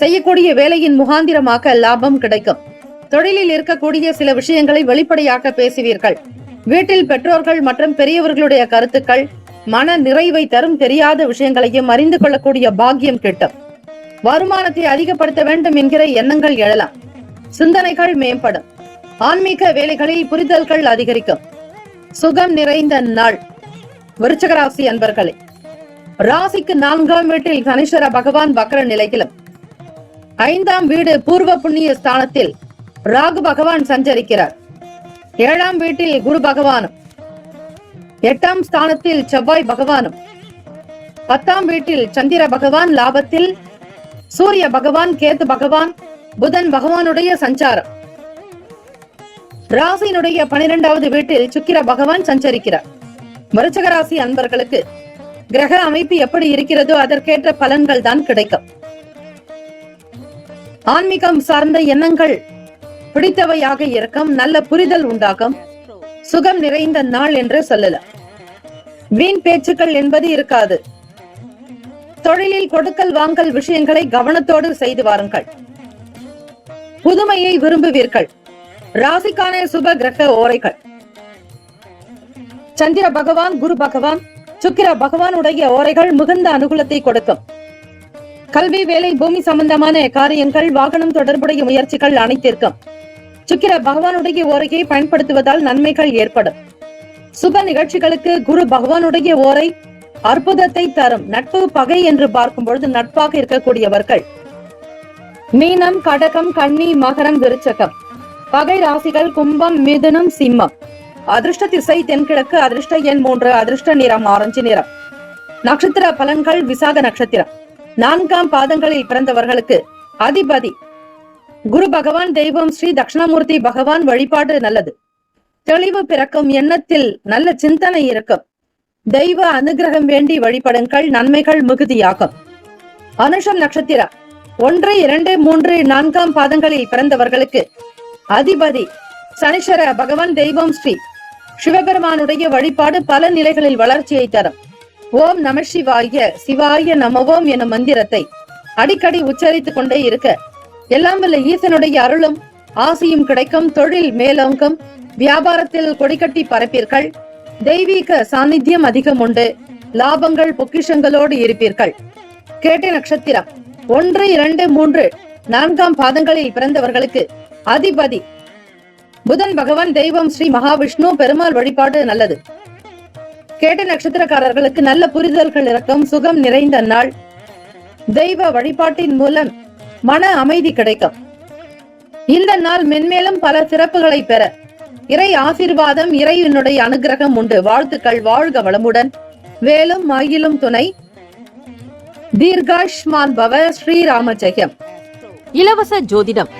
Speaker 2: செய்யக்கூடிய வேலையின் முகாந்திரமாக லாபம் கிடைக்கும். தொழிலில் இருக்கக்கூடிய சில விஷயங்களை வெளிப்படையாக பேசுவீர்கள். வீட்டில் பெற்றோர்கள் மற்றும் பெரியவர்களுடைய கருத்துக்கள் மன நிறைவை தரும். தெரியாத விஷயங்களையும் அறிந்து கொள்ளக்கூடிய பாக்கியம் கிட்டும். வருமானத்தை அதிகப்படுத்த வேண்டும் என்கிற எண்ணங்கள் எழலாம். சிந்தனைகள் மேம்படும். ஆன்மீக வேலைகளில் புரிதல்கள் அதிகரிக்கும். சுகம் நிறைந்த நாள். விருச்சிக ராசி அன்பர்களே, ராசிக்கு 4ஆம் வீட்டில் சனீஸ்வர பகவான் வக்ர நிலையிலும் 5ஆம் வீடு பூர்வ புண்ணிய ஸ்தானத்தில் ராகு பகவான் சஞ்சரிக்கிறார். 7ஆம் வீட்டில் குரு பகவானும் 8ஆம் ஸ்தானத்தில் செவ்வாய் பகவானும் 10ஆம் வீட்டில் சந்திர பகவான் லாபத்தில் சூரிய பகவான் கேத்து பகவான் புதன் பகவானுடைய சஞ்சாரம். ராசியினுடைய 12வது வீட்டில் சுக்கிர பகவான் சஞ்சரிக்கிறார். விருச்சிக ராசி அன்பர்களுக்கு கிரக அமைப்பு எப்படி இருக்கிறதோ அதற்கேற்ற பலன்கள் தான் கிடைக்கும். ஆன்மீகம் சார்ந்த எண்ணங்கள் பிடித்தவையாக இருக்கும். நல்ல புரிதல் உண்டாகும். சுகம் நிறைந்த நாள் என்று சொல்லலாம். வீண் பேச்சுக்கள் என்பது இருக்காது. தொழிலில் கொடுக்கல் வாங்கல் விஷயங்களை கவனத்தோடு செய்து வாருங்கள். புதுமையை விரும்புவீர்கள். ராசிக்கான சுப கிரக ஓரைகள். சந்திர பகவான் குரு பகவான் சுக்கிர பகவானுடைய ஓரைகள் மிகுந்த அனுகூலத்தை கொடுக்கும். கல்வி, வேலை, பூமி சம்பந்தமான காரியங்கள், வாகனம் தொடர்புடைய முயற்சிகள் அனைத்திற்கும் சுக்கிர பகவானுடைய ஓரையை பயன்படுத்துவதால் நன்மைகள் ஏற்படும். சுப நிகழ்ச்சிகளுக்கு குரு பகவானுடைய ஓரை அற்புதத்தை தரும். நட்பு, பகை என்று பார்க்கும் பொழுது நட்பாக இருக்கக்கூடியவர்கள் மீனம், கடகம், கன்னி, மகரம், விருச்சகம். பகை ராசிகள் கும்பம், மிதுனம், சிம்மம். அதிர்ஷ்ட திசை தென்கிழக்கு. அதிர்ஷ்ட எண் 3. அதிர்ஷ்ட நிறம் ஆரஞ்சு நிறம். நட்சத்திர பலன்கள். விசாக நட்சத்திரம் 4ஆம் பாதங்களில் பிறந்தவர்களுக்கு அதிபதி குரு பகவான். தெய்வம் ஸ்ரீ தட்சிணாமூர்த்தி பகவான். வழிபாடு நல்லது. தெளிவு பிறக்கும். எண்ணத்தில் நல்ல சிந்தனை இருக்கும். தெய்வ அனுகிரகம் வேண்டி வழிபடுங்கள். நன்மைகள் மிகுதியாகும். அனுஷம் நட்சத்திரம் 1, 2, 3, 4ஆம் பாதங்களில் பிறந்தவர்களுக்கு அதிபதி சனீஸ்வர பகவான். தெய்வம் ஸ்ரீ சிவபெருமானுடைய வழிபாடு பல நிலைகளில் வளர்ச்சியை தரும். ஓம் நம சிவாய, சிவாய நமவோம் எனும் மந்திரத்தை அடிக்கடி உச்சரித்துக் கொண்டே இருக்க எல்லாம் வல்ல ஈசனுடைய அருளும் ஆசியும் கிடைக்கும். தொழில் மேலோங்கும். வியாபாரத்தில் கொடிக்கட்டி பரப்பீர்கள். தெய்வீக சாநித்தியம் அதிகம் உண்டு. லாபங்கள் பொக்கிஷங்களோடு இருப்பீர்கள். கேட்டை நட்சத்திரம் 1, 2, 3, 4ஆம் பாதங்களில் பிறந்தவர்களுக்கு அதிபதி புதன் பகவான். தெய்வம் ஸ்ரீ மகாவிஷ்ணு. பெருமாள் வழிபாடு நல்லது. கேட்டை நட்சத்திரக்காரர்களுக்கு நல்ல புரிதல்கள் இருக்கும். சுகம் நிறைந்த நாள். தெய்வ வழிபாட்டின் மூலம் மன அமைதி கிடைக்கும். இந்த நாள் மென்மேலும் பல சிறப்புகளை பெற இறை ஆசீர்வாதம், இறைவனுடைய அனுகிரகம் உண்டு. வாழ்த்துக்கள். வாழ்க வளமுடன். வேலும் மயிலும் துணை. தீர்காஷ்மான் பவ. ஸ்ரீராம ஜெயம்.
Speaker 1: இலவச ஜோதிடம்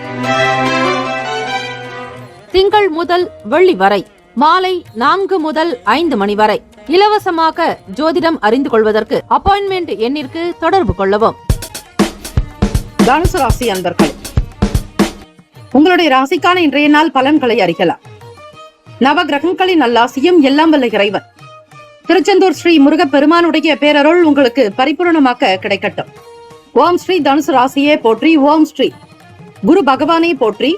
Speaker 1: திங்கள் முதல் வெள்ளி வரை மாலை 4 முதல் 5 மணி வரை இலவசமாக ஜோதிடம் அறிந்து கொள்வதற்கு அப்பாயின்மெண்ட் எண்ணிற்கு தொடர்பு கொள்ளவும்.
Speaker 2: தனுசு ராசி அன்பர்களே, உங்களுடைய ராசிக்கான இன்றைய நாள் பலன்களை அறியலாம். நவ கிரகங்களின் நல்லாசியும் எல்லாம் வல்ல இறைவன் திருச்செந்தூர் ஸ்ரீ முருக பெருமானுடைய பேரருள் உங்களுக்கு பரிபூர்ணமாக கிடைக்கட்டும். ஓம் ஸ்ரீ தனுசு ராசியே போற்றி. ஓம் ஸ்ரீ குரு பகவானே போற்றி.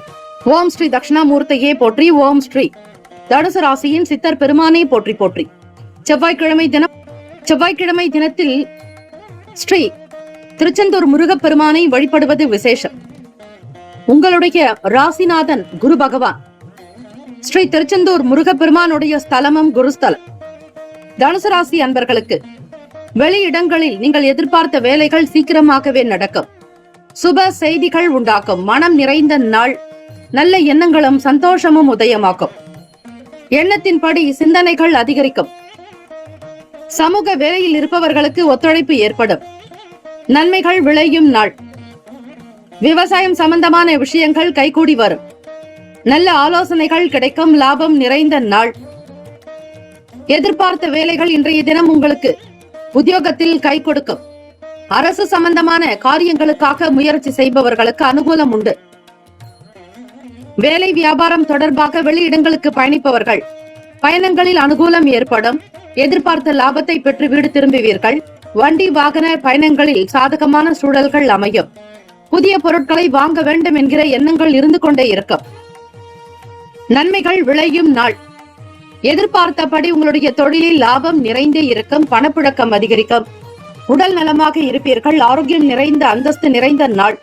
Speaker 2: ஓம் ஸ்ரீ தட்சிணாமூர்த்தியே போற்றி. ஓம் ஸ்ரீ தனுசு ராசியின் சித்தர் பெருமானே போற்றி போற்றி. செவ்வாய்க்கிழமை தினத்தில் ஸ்ரீ திருச்செந்தூர் முருகப்பெருமானை வழிபடுவது விசேஷம். உங்களுடைய ராசிநாதன் குரு பகவான். ஸ்ரீ திருச்செந்தூர் முருகப்பெருமானுடைய ஸ்தலமும் குருஸ்தலம். தனுசு ராசி அன்பர்களுக்கு வெளியிடங்களில் நீங்கள் எதிர்பார்த்த வேலைகள் சீக்கிரமாகவே நடக்கும். சுப செய்திகள் உண்டாக்கும். மனம் நிறைந்த நாள். நல்ல எண்ணங்களும் சந்தோஷமும் உதயமாக்கும். எண்ணத்தின்படி சிந்தனைகள் அதிகரிக்கும். சமூக வேலையில் இருப்பவர்களுக்கு ஒத்துழைப்பு ஏற்படும். நன்மைகள் விளையும் நாள். விவசாயம் சம்பந்தமான விஷயங்கள் கைகூடி வரும். நல்ல ஆலோசனைகள் கிடைக்கும். லாபம் நிறைந்த நாள். எதிர்பார்த்த வேலைகள் இன்றைய தினம் உங்களுக்கு உத்தியோகத்தில் கை கொடுக்கும். அரசு சம்பந்தமான காரியங்களுக்காக முயற்சி செய்பவர்களுக்கு அனுகூலம் உண்டு. வேலை வியாபாரம் தொடர்பாக வெளியிடங்களுக்கு பயணிப்பவர்கள் பயணங்களில் அனுகூலம் ஏற்படும். எதிர்பார்த்த லாபத்தை பெற்று வீடு திரும்புவீர்கள். வண்டி வாகன பயணங்களில் சாதகமான சூழல்கள் அமையும். புதிய பொருட்களை வாங்க வேண்டும் என்கிற எண்ணங்கள் இருந்து கொண்டே இருக்கும். நன்மைகள் விளையும் நாள். எதிர்பார்த்தபடி உங்களுடைய தொழிலில் லாபம் நிறைந்தே இருக்கும். பணப்புழக்கம் அதிகரிக்கும். உடல் நலமாக இருப்பீர்கள். ஆரோக்கியம் நிறைந்த அந்தஸ்து நிறைந்த நாள்.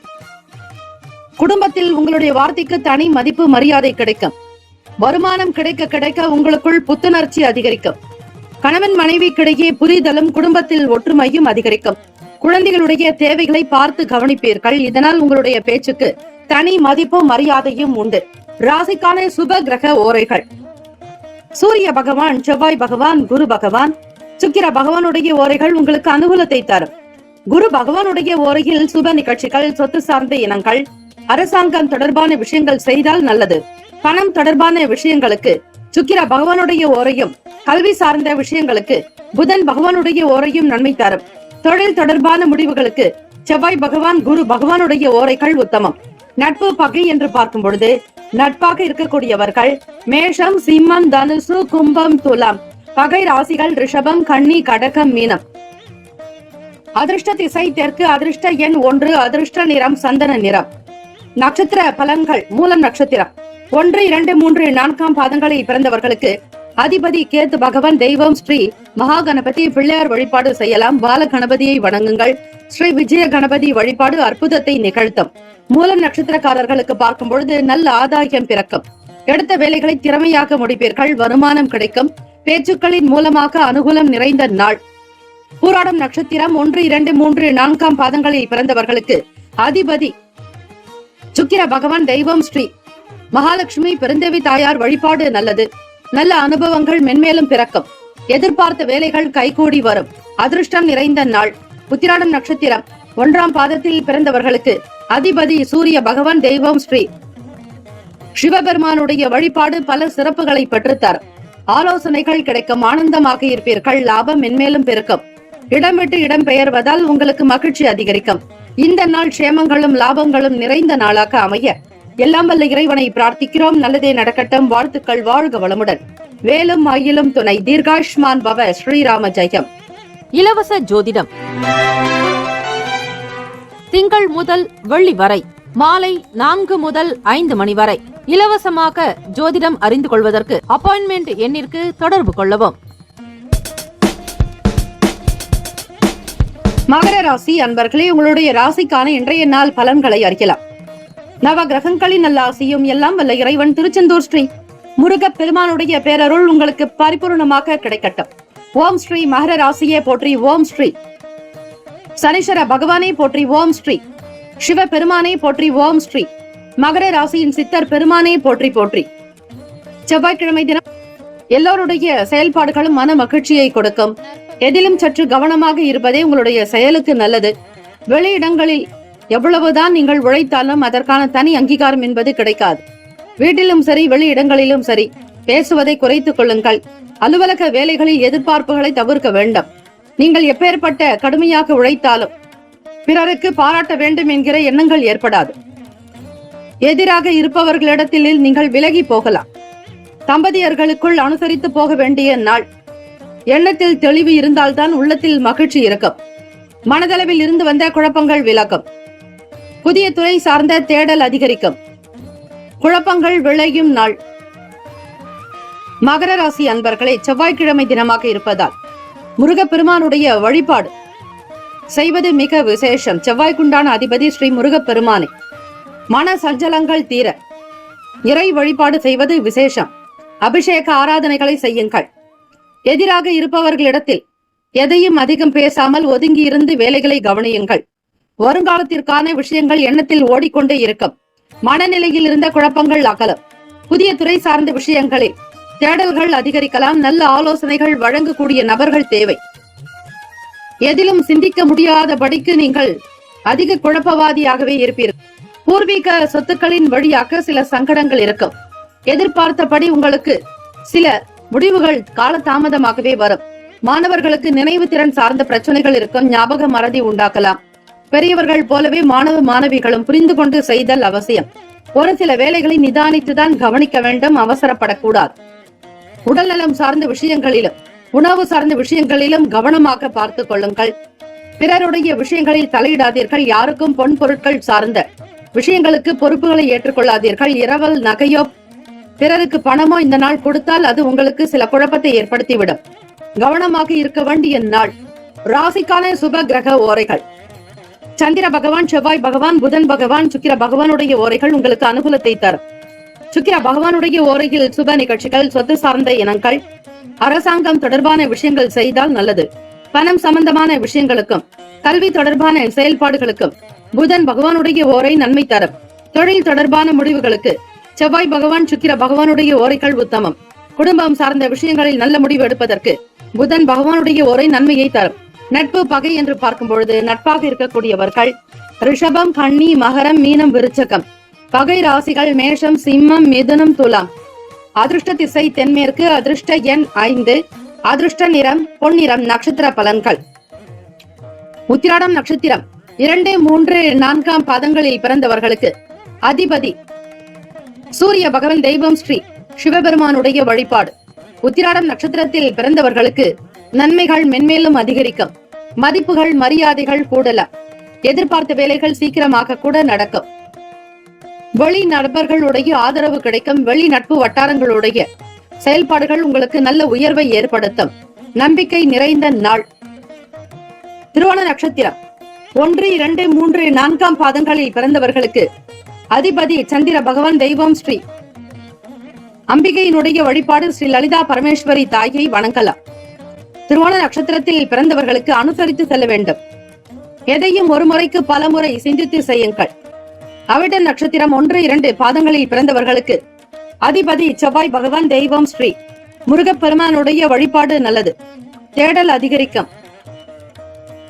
Speaker 2: குடும்பத்தில் உங்களுடைய வார்த்தைக்கு தனி மதிப்பு மரியாதை கிடைக்கும். வருமானம் கிடைக்க கிடைக்க உங்களுக்குள் புத்துணர்ச்சி அதிகரிக்கும். கணவன் மனைவிக்கிடையே புரிதலும் குடும்பத்தில் ஒற்றுமையும் அதிகரிக்கும். குழந்தைகளுடைய தேவைகளை பார்த்து கவனிப்பீர்கள். இதனால் உங்களுடைய பேச்சுக்கு தனி மதிப்பும் மரியாதையும் உண்டு. ராசிக்கான சுப கிரக ஓரைகள். சூரிய பகவான், செவ்வாய் பகவான், குரு பகவான், சுக்கிர பகவானுடைய ஓரைகள் உங்களுக்கு அனுகூலத்தை தரும். குரு பகவானுடைய ஓரையில் சுப நிகழ்ச்சிகள், சொத்து சார்ந்த இனங்கள், அரசாங்கம் தொடர்பான விஷயங்கள் செய்தால் நல்லது. பணம் தொடர்பான விஷயங்களுக்கு சுக்கிர பகவானுடைய ஓரையும், கல்வி சார்ந்த விஷயங்களுக்கு புதன் பகவானுடைய ஓரையும் நன்மை தரும். தொழில் தொடர்பான முடிவுகளுக்கு செவ்வாய் பகவான், குரு பகவானுடைய ஓரைகள் உத்தமம். நட்பு பகை என்று பார்க்கும் பொழுது நட்பாக இருக்கக்கூடியவர்கள் மேஷம், சிம்மம், தனுசு, கும்பம், துலாம். பகை ராசிகள் ரிஷபம், கன்னி, கடகம், மீனம். அதிர்ஷ்ட திசை தெற்கு. அதிர்ஷ்ட எண் 1. அதிர்ஷ்ட நிறம் சந்தன நிறம். நட்சத்திர பலன்கள். மூலம் நட்சத்திரம் 1, 2, 3, 4ஆம் பாதங்களில் பிறந்தவர்களுக்கு அதிபதி கேத்து பகவான். தெய்வம் ஸ்ரீ மகா கணபதி. பிள்ளையார் வழிபாடு செய்யலாம். பால கணபதியை வணங்குங்கள். ஸ்ரீ விஜய கணபதி வழிபாடு அற்புதத்தை நிகழ்த்தும். மூலம் நட்சத்திரக்காரர்களுக்கு பார்க்கும் பொழுது நல்ல ஆதாயம் பிறக்கும். எடுத்த வேலைகளை திறமையாக முடிப்பீர்கள். வருமானம் கிடைக்கும். பேச்சுக்களின் மூலமாக அனுகூலம் நிறைந்த நாள். பூராடம் நட்சத்திரம் 1, 2, 3, 4 பாதங்களில் பிறந்தவர்களுக்கு அதிபதி சுக்கிர பகவான். தெய்வம் ஸ்ரீ மகாலட்சுமி பெருந்தேவி தாயார் வழிபாடு நல்லது. நல்ல அனுபவங்கள் மென்மேலும் பிறக்கும். எதிர்பார்த்த வேலைகள் கைகூடி வரும். அதிர்ஷ்டம் நிறைந்த நாள். உத்திராடம் நட்சத்திரம் 1 பாதத்தில் பிறந்தவர்களுக்கு அதிபதி சூரிய பகவான். தெய்வம் ஸ்ரீ சிவபெருமானுடைய வழிபாடு பல சிறப்புகளை பெற்றுத்தரும். ஆலோசனைகள் கிடைக்கும். ஆனந்தமாக இருப்பீர்கள். லாபம் மென்மேலும் பெருக்கும். இடம் விட்டு இடம் பெயர்வதால் உங்களுக்கு மகிழ்ச்சி அதிகரிக்கும். இந்த நாள் க்ஷேமங்களும் லாபங்களும் நிறைந்த நாளாக அமைய எல்லாம் வல்ல இறைவனை பிரார்த்திக்கிறோம். நல்லதே நடக்கட்டும். வாழ்த்துக்கள். வாழ்க வளமுடன். வேலும் மயிலும் துணை. தீர்காயுஷ்மான் பவ. ஸ்ரீராம ஜெயம்.
Speaker 1: இலவச ஜோதிடம் திங்கள் முதல் வெள்ளி வரை மாலை 4 முதல் 5 மணி வரை இலவசமாக ஜோதிடம் அறிந்து கொள்வதற்கு அப்பாயின்மெண்ட் எண்ணிற்கு தொடர்பு கொள்ளவும்.
Speaker 2: மகர ராசி அன்பர்களே, உங்களுடைய ராசிக்கான இன்றைய நாள் பலன்களை அறியலாம். நவ கிரகங்களின் நல்ல ஆசியும் எல்லாம் வல்ல இறைவன் திருச்செந்தூர் ஸ்ரீ முருகப் பெருமானுடைய பேரருள் உங்களுக்கு பரிபூர்ணமாக கிடைக்கட்டும். ஓம் ஸ்ரீ மகர ராசியே போற்றி. ஓம் ஸ்ரீ சனீஸ்வர பகவானே போற்றி. ஓம் ஸ்ரீ சிவ பெருமானே போற்றி. ஓம் ஸ்ரீ மகர ராசியின் சித்தர் பெருமானே போற்றி போற்றி. செவ்வாய்க்கிழமை தினம் எல்லோருடைய செயல்பாடுகளும் மன மகிழ்ச்சியை கொடுக்கும். எதிலும் சற்று கவனமாக இருப்பதே உங்களுடைய செயலுக்கு நல்லது. வெளியிடங்களில் எவ்வளவுதான் நீங்கள் உழைத்தாலும் அதற்கான தனி அங்கீகாரம் என்பது கிடைக்காது. வீட்டிலும் சரி வெளியிடங்களிலும் சரி பேசுவதை குறைத்துக் கொள்ளுங்கள். அலுவலக வேலைகளில் எதிர்பார்ப்புகளை தவிர்க்க வேண்டும். நீங்கள் எப்பேற்பட்ட கடுமையாக உழைத்தாலும் பிறருக்கு பாராட்ட வேண்டும் என்கிற எண்ணங்கள் ஏற்படாது. எதிராக இருப்பவர்களிடத்தில் நீங்கள் விலகி போகலாம். தம்பதியர்களுக்குள் அனுசரித்து போக வேண்டிய நாள். எண்ணத்தில் தெளிவு இருந்தால்தான் உள்ளத்தில் மகிழ்ச்சி இருக்கும். மனதளவில் இருந்து வந்த குழப்பங்கள் விலகும். புதிய துறை சார்ந்த தேடல் அதிகரிக்கும். குழப்பங்கள் விளையும் நாள். மகர ராசி அன்பர்களே, செவ்வாய்க்கிழமை தினமாக இருப்பதால் முருகப்பெருமானுடைய வழிபாடு செய்வது மிக விசேஷம். செவ்வாய்க்குண்டான அதிபதி ஸ்ரீ முருகப்பெருமானை. மன சஞ்சலங்கள் தீர இறை வழிபாடு செய்வது விசேஷம். அபிஷேக ஆராதனைகளை செய்யுங்கள். எதிராக இருப்பவர்களிடத்தில் எதையும் அதிகம் பேசாமல் ஒதுங்கி இருந்து வேலைகளை கவனியுங்கள். வருங்காலத்திற்கான விஷயங்கள் எண்ணத்தில் ஓடிக்கொண்டே இருக்கும். மனநிலையில் இருந்த குழப்பங்கள் அகலும். புதிய துறை சார்ந்த விஷயங்களில் தேடல்கள் அதிகரிக்கலாம். நல்ல ஆலோசனைகள் வழங்கக்கூடிய நபர்கள் தேவை. எதிலும் சிந்திக்க முடியாதபடிக்கு நீங்கள் அதிக குழப்பவாதியாகவே இருப்பீர்கள். பூர்வீக சொத்துக்களின் வழியாக சில சங்கடங்கள் இருக்கும். எதிர்பார்த்தபடி உங்களுக்கு சில முடிவுகள் காலதாமதமாகவே வரும். மாணவர்களுக்கு நினைவு திறன் சார்ந்த பிரச்சனைகள் இருக்கும். ஞாபக மறதி உண்டாக்கலாம். பெரியவர்கள் போலவே மாணவ மாணவிகளும் புரிந்து கொண்டு செய்தல் அவசியம். ஒரு சில வேலைகளை நிதானித்துதான் கவனிக்க வேண்டும். அவசரப்படக்கூடாது. உடல்நலம் சார்ந்த விஷயங்களிலும் உணவு சார்ந்த விஷயங்களிலும் கவனமாக பார்த்துக் கொள்ளுங்கள். பிறருடைய விஷயங்களில் தலையிடாதீர்கள். யாருக்கும் பொன் பொருட்கள் சார்ந்த விஷயங்களுக்கு பொறுப்புகளை ஏற்றுக்கொள்ளாதீர்கள். இரவல் நகையோ பிறருக்கு பணமோ இந்த நாள் கொடுத்தால் அது உங்களுக்கு சில குழப்பத்தை ஏற்படுத்திவிடும். கவனமாக இருக்க வேண்டிய நாள். ராசிக்கான சுப கிரக ஓரைகள். சந்திர பகவான், செவ்வாய் பகவான், புதன் பகவான், சுக்கிர பகவானுடைய ஓரைகள் உங்களுக்கு அனுகூலத்தை தரும். சுக்கிர பகவானுடைய ஓரையில் சுப நிகழ்ச்சிகள், சொத்து சார்ந்த இனங்கள், அரசாங்கம் தொடர்பான விஷயங்கள் செய்தால் நல்லது. பணம் சம்பந்தமான விஷயங்களுக்கும் கல்வி தொடர்பான செயல்பாடுகளுக்கும் புதன் பகவானுடைய ஓரை நன்மை தரும். தொழில் தொடர்பான முடிவுகளுக்கு செவ்வாய் பகவான், சுக்கிர பகவானுடைய ஓரைகள் உத்தமம். குடும்பம் சார்ந்த விஷயங்களில் நல்ல முடிவு எடுப்பதற்கு புதன் பகவானுடைய ஓரை நன்மையை தரும். நட்பு பகை என்று பார்க்கும் பொழுது நட்பாக இருக்கக்கூடியவர்கள் ரிஷபம், கன்னி, மகரம், மீனம், விருச்சகம். பகை ராசிகள் மேஷம், சிம்மம், மிதுனம், துலாம். அதிர்ஷ்ட திசை தென்மேற்கு. அதிர்ஷ்ட எண் 5. அதிர்ஷ்ட நிறம் பொன்னிறம். நட்சத்திர பலன்கள். உத்திராடம் நட்சத்திரம் 2, 3, 4 பாதங்களில் பிறந்தவர்களுக்கு அதிபதி சூரிய பகவான். தெய்வம் ஸ்ரீ சிவபெருமானுடைய வழிபாடு. உத்திராடம் நட்சத்திரத்தில் பிறந்தவர்களுக்கு நன்மைகள் மென்மேலும் அதிகரிக்கும். மதிப்புகள் மரியாதைகள் கூடலாம். எதிர்பார்த்த வேலைகள் சீக்கிரமாக கூட நடக்கும். வெளி நண்பர்களுடைய ஆதரவு கிடைக்கும். வெளி நட்பு வட்டாரங்களுடைய செயல்பாடுகள் உங்களுக்கு நல்ல உயர்வை ஏற்படுத்தும். நம்பிக்கை நிறைந்த நாள். திருவோண நட்சத்திரம் 1, 2, 3, 4 பாதங்களில் பிறந்தவர்களுக்கு அதிபதி சந்திர பகவான் தெய்வம் ஸ்ரீ அம்பிகையினுடைய வழிபாடு ஸ்ரீ லலிதா பரமேஸ்வரி தாயை வணங்கலாம். திருவோண நட்சத்திரத்தில் பிறந்தவர்களுக்கு அனுசரித்து செல்ல வேண்டும். எதையும் ஒரு முறைக்கு பல முறை சிந்தித்து செய்யுங்கள். அவிட்ட நட்சத்திரம் 1, 2 பாதங்களில் பிறந்தவர்களுக்கு அதிபதி செவ்வாய் பகவான் தெய்வம் ஸ்ரீ முருகப்பெருமானுடைய வழிபாடு நல்லது. தேடல் அதிகரிக்கும்.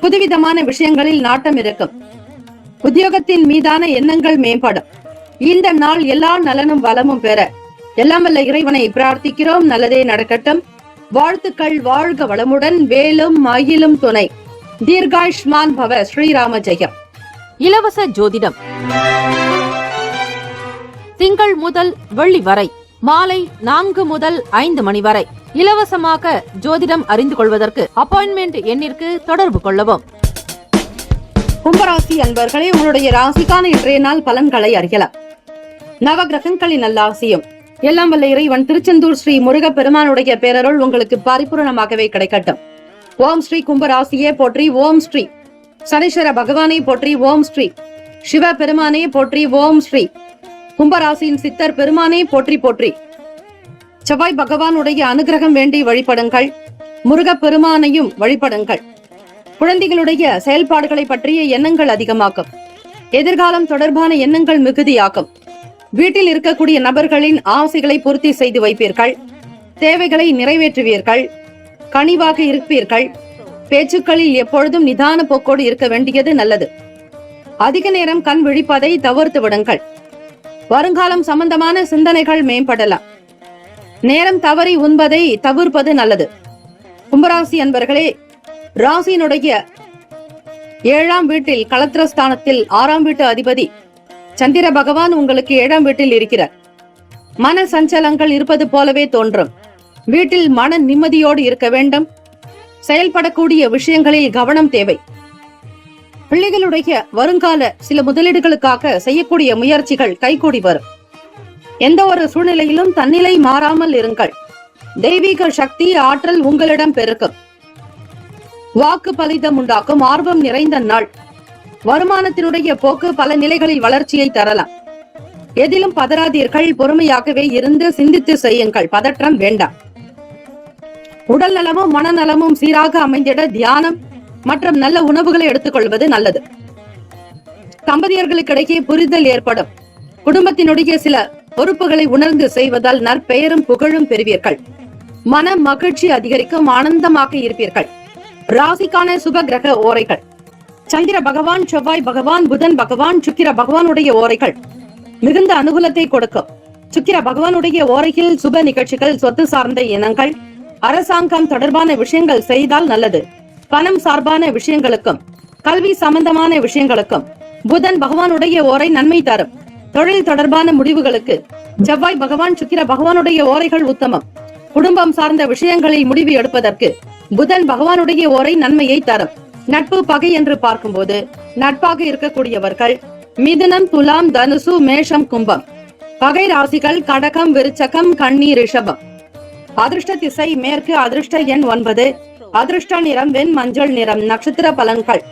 Speaker 2: புதுவிதமான விஷயங்களில் நாட்டம் இருக்கும். உத்தியோகத்தின் மீதான எண்ணங்கள் மேம்படும். இந்த நாள் எல்லா நலனும் வளமும் பெற எல்லாம் வல்ல இறைவனை பிரார்த்திக்கிறோம். நல்லதே நடக்கட்டும். வாழ்த்துக்கள். வாழ்க வளமுடன். வேலும் மயிலும் துணை. தீர்காயுஷ்மான் பவ. ஸ்ரீராம ஜெயம்.
Speaker 1: இலவச ஜோதிடம் திங்கள் முதல் வெள்ளி வரை மாலை 4 முதல் 5 மணி வரை இலவசமாக ஜோதிடம் அறிந்து கொள்வதற்கு அப்பாயின்மெண்ட் எண்ணிற்கு தொடர்பு கொள்ளவும்.
Speaker 2: கும்பராசி அன்பர்களே, உங்களுடைய ராசிக்கான இன்றைய நாள் பலன்களை அறியலாம். நவகிரகங்களின் நல்லாசியும் எல்லாம் வல்ல இறைவன் திருச்செந்தூர் ஸ்ரீ முருக பெருமானுடைய பேரருள் உங்களுக்கு பரிபூரணமாகவே கிடைக்கட்டும். ஓம் ஸ்ரீ கும்பராசியே போற்றி. ஓம் ஸ்ரீ சனீஸ்வர பகவானை போற்றி. ஓம் ஸ்ரீ சிவ பெருமானே போற்றி. ஓம் ஸ்ரீ கும்பராசியின் சித்தர் பெருமானே போற்றி போற்றி. செவ்வாய் பகவானுடைய அனுகிரகம் வேண்டி வழிபடுங்கள். முருக பெருமானையும் வழிபடுங்கள். குழந்தைகளுடைய செயல்பாடுகளை பற்றிய எண்ணங்கள் அதிகமாக்கும். எதிர்காலம் தொடர்பான எண்ணங்கள் மிகுதியாகும். வீட்டில் இருக்கக்கூடிய நபர்களின் ஆசைகளை பூர்த்தி செய்து வைப்பீர்கள். தேவைகளை நிறைவேற்றுவீர்கள். கனிவாக இருப்பீர்கள். பேச்சுக்களில் எப்பொழுதும் நிதான போக்கோடு இருக்க வேண்டியது நல்லது. அதிக நேரம் கண் விழிப்பதை தவிர்த்து விடுங்கள். வருங்காலம் சம்பந்தமான சிந்தனைகள் மேம்படலாம். நேரம் தவறி உண்பதை தவிர்ப்பது நல்லது. கும்பராசி அன்பர்களே, ராசியினுடைய 7ஆம் வீட்டில் களத்திரஸ்தானத்தில் 6ஆம் வீட்டு அதிபதி சந்திர பகவான் உங்களுக்கு 7ஆம் வீட்டில் இருக்கிறார். மன சஞ்சலங்கள் இருப்பது போலவே தோன்றும். வீட்டில் மன நிம்மதியோடு இருக்க வேண்டும். செயல்படக்கூடிய விஷயங்களில் கவனம் தேவை. பிள்ளைகளுடைய வருங்கால சில முதலீடுகளுக்காக செய்யக்கூடிய முயற்சிகள் கைகூடி வரும். எந்த ஒரு சூழ்நிலையிலும் தன்னிலை மாறாமல் இருங்கள். தெய்வீக சக்தி ஆற்றல் உங்களிடம் பெருக்கும். வாக்கு பலிதம் உண்டாக்கும். ஆர்வம் நிறைந்த நாள். வருமானத்தினுடைய போக்கு பல நிலைகளில் வளர்ச்சியை தரலாம். எதிலும் பதறாதீர்கள். பொறுமையாகவே இருந்து சிந்தித்து செய்யுங்கள். பதற்றம் வேண்டாம். உடல் நலமும் மனநலமும் சீராக அமைந்திட தியானம் மற்றும் நல்ல உணவுகளை எடுத்துக்கொள்வது நல்லது. தம்பதியர்களுக்கிடையே புரிதல் ஏற்படும். குடும்பத்தினுடைய சில பொறுப்புகளை உணர்ந்து செய்வதால் நற்பெயரும் புகழும் பெறுவீர்கள். மன மகிழ்ச்சி அதிகரிக்கும். ஆனந்தமாக இருப்பீர்கள். ராசிக்கான சுப கிரக ஓரைகள்: சந்திர பகவான், செவ்வாய் பகவான், புதன் பகவான், சுக்கிர பகவானுடைய ஓரைகள் மிகுந்த அனுகூலத்தை கொடுக்கும். சுக்கிர பகவானுடைய ஓரையில் சுப நிகழ்ச்சிகள், சொத்து சார்ந்த எண்ணங்கள், அரசாங்கம் தொடர்பான விஷயங்கள் செய்தால் நல்லது. பணம் சார்பான விஷயங்களுக்கும் கல்வி சம்பந்தமான விஷயங்களுக்கும் புதன் பகவானுடைய ஓரை நன்மை தரும். தொழில் தொடர்பான முடிவுகளுக்கு செவ்வாய் பகவான், சுக்கிர பகவானுடைய ஓரைகள் உத்தமம். குடும்பம் சார்ந்த விஷயங்களில் முடிவு எடுப்பதற்கு புதன் பகவானுடைய ஓரை நன்மையை தரும். நட்பு பகை என்று பார்க்கும்போது நட்பாக இருக்கக்கூடியவர்கள் மிதுனம், துலாம், தனுசு, மேஷம், கும்பம். பகை ராசிகள் கடகம், விருச்சகம், கன்னி, ரிஷபம். அதிர்ஷ்ட திசை மேற்கு. அதிர்ஷ்ட எண் 9. அதிர்ஷ்ட நிறம் வெண் மஞ்சள் நிறம். நட்சத்திர பலன்கள்: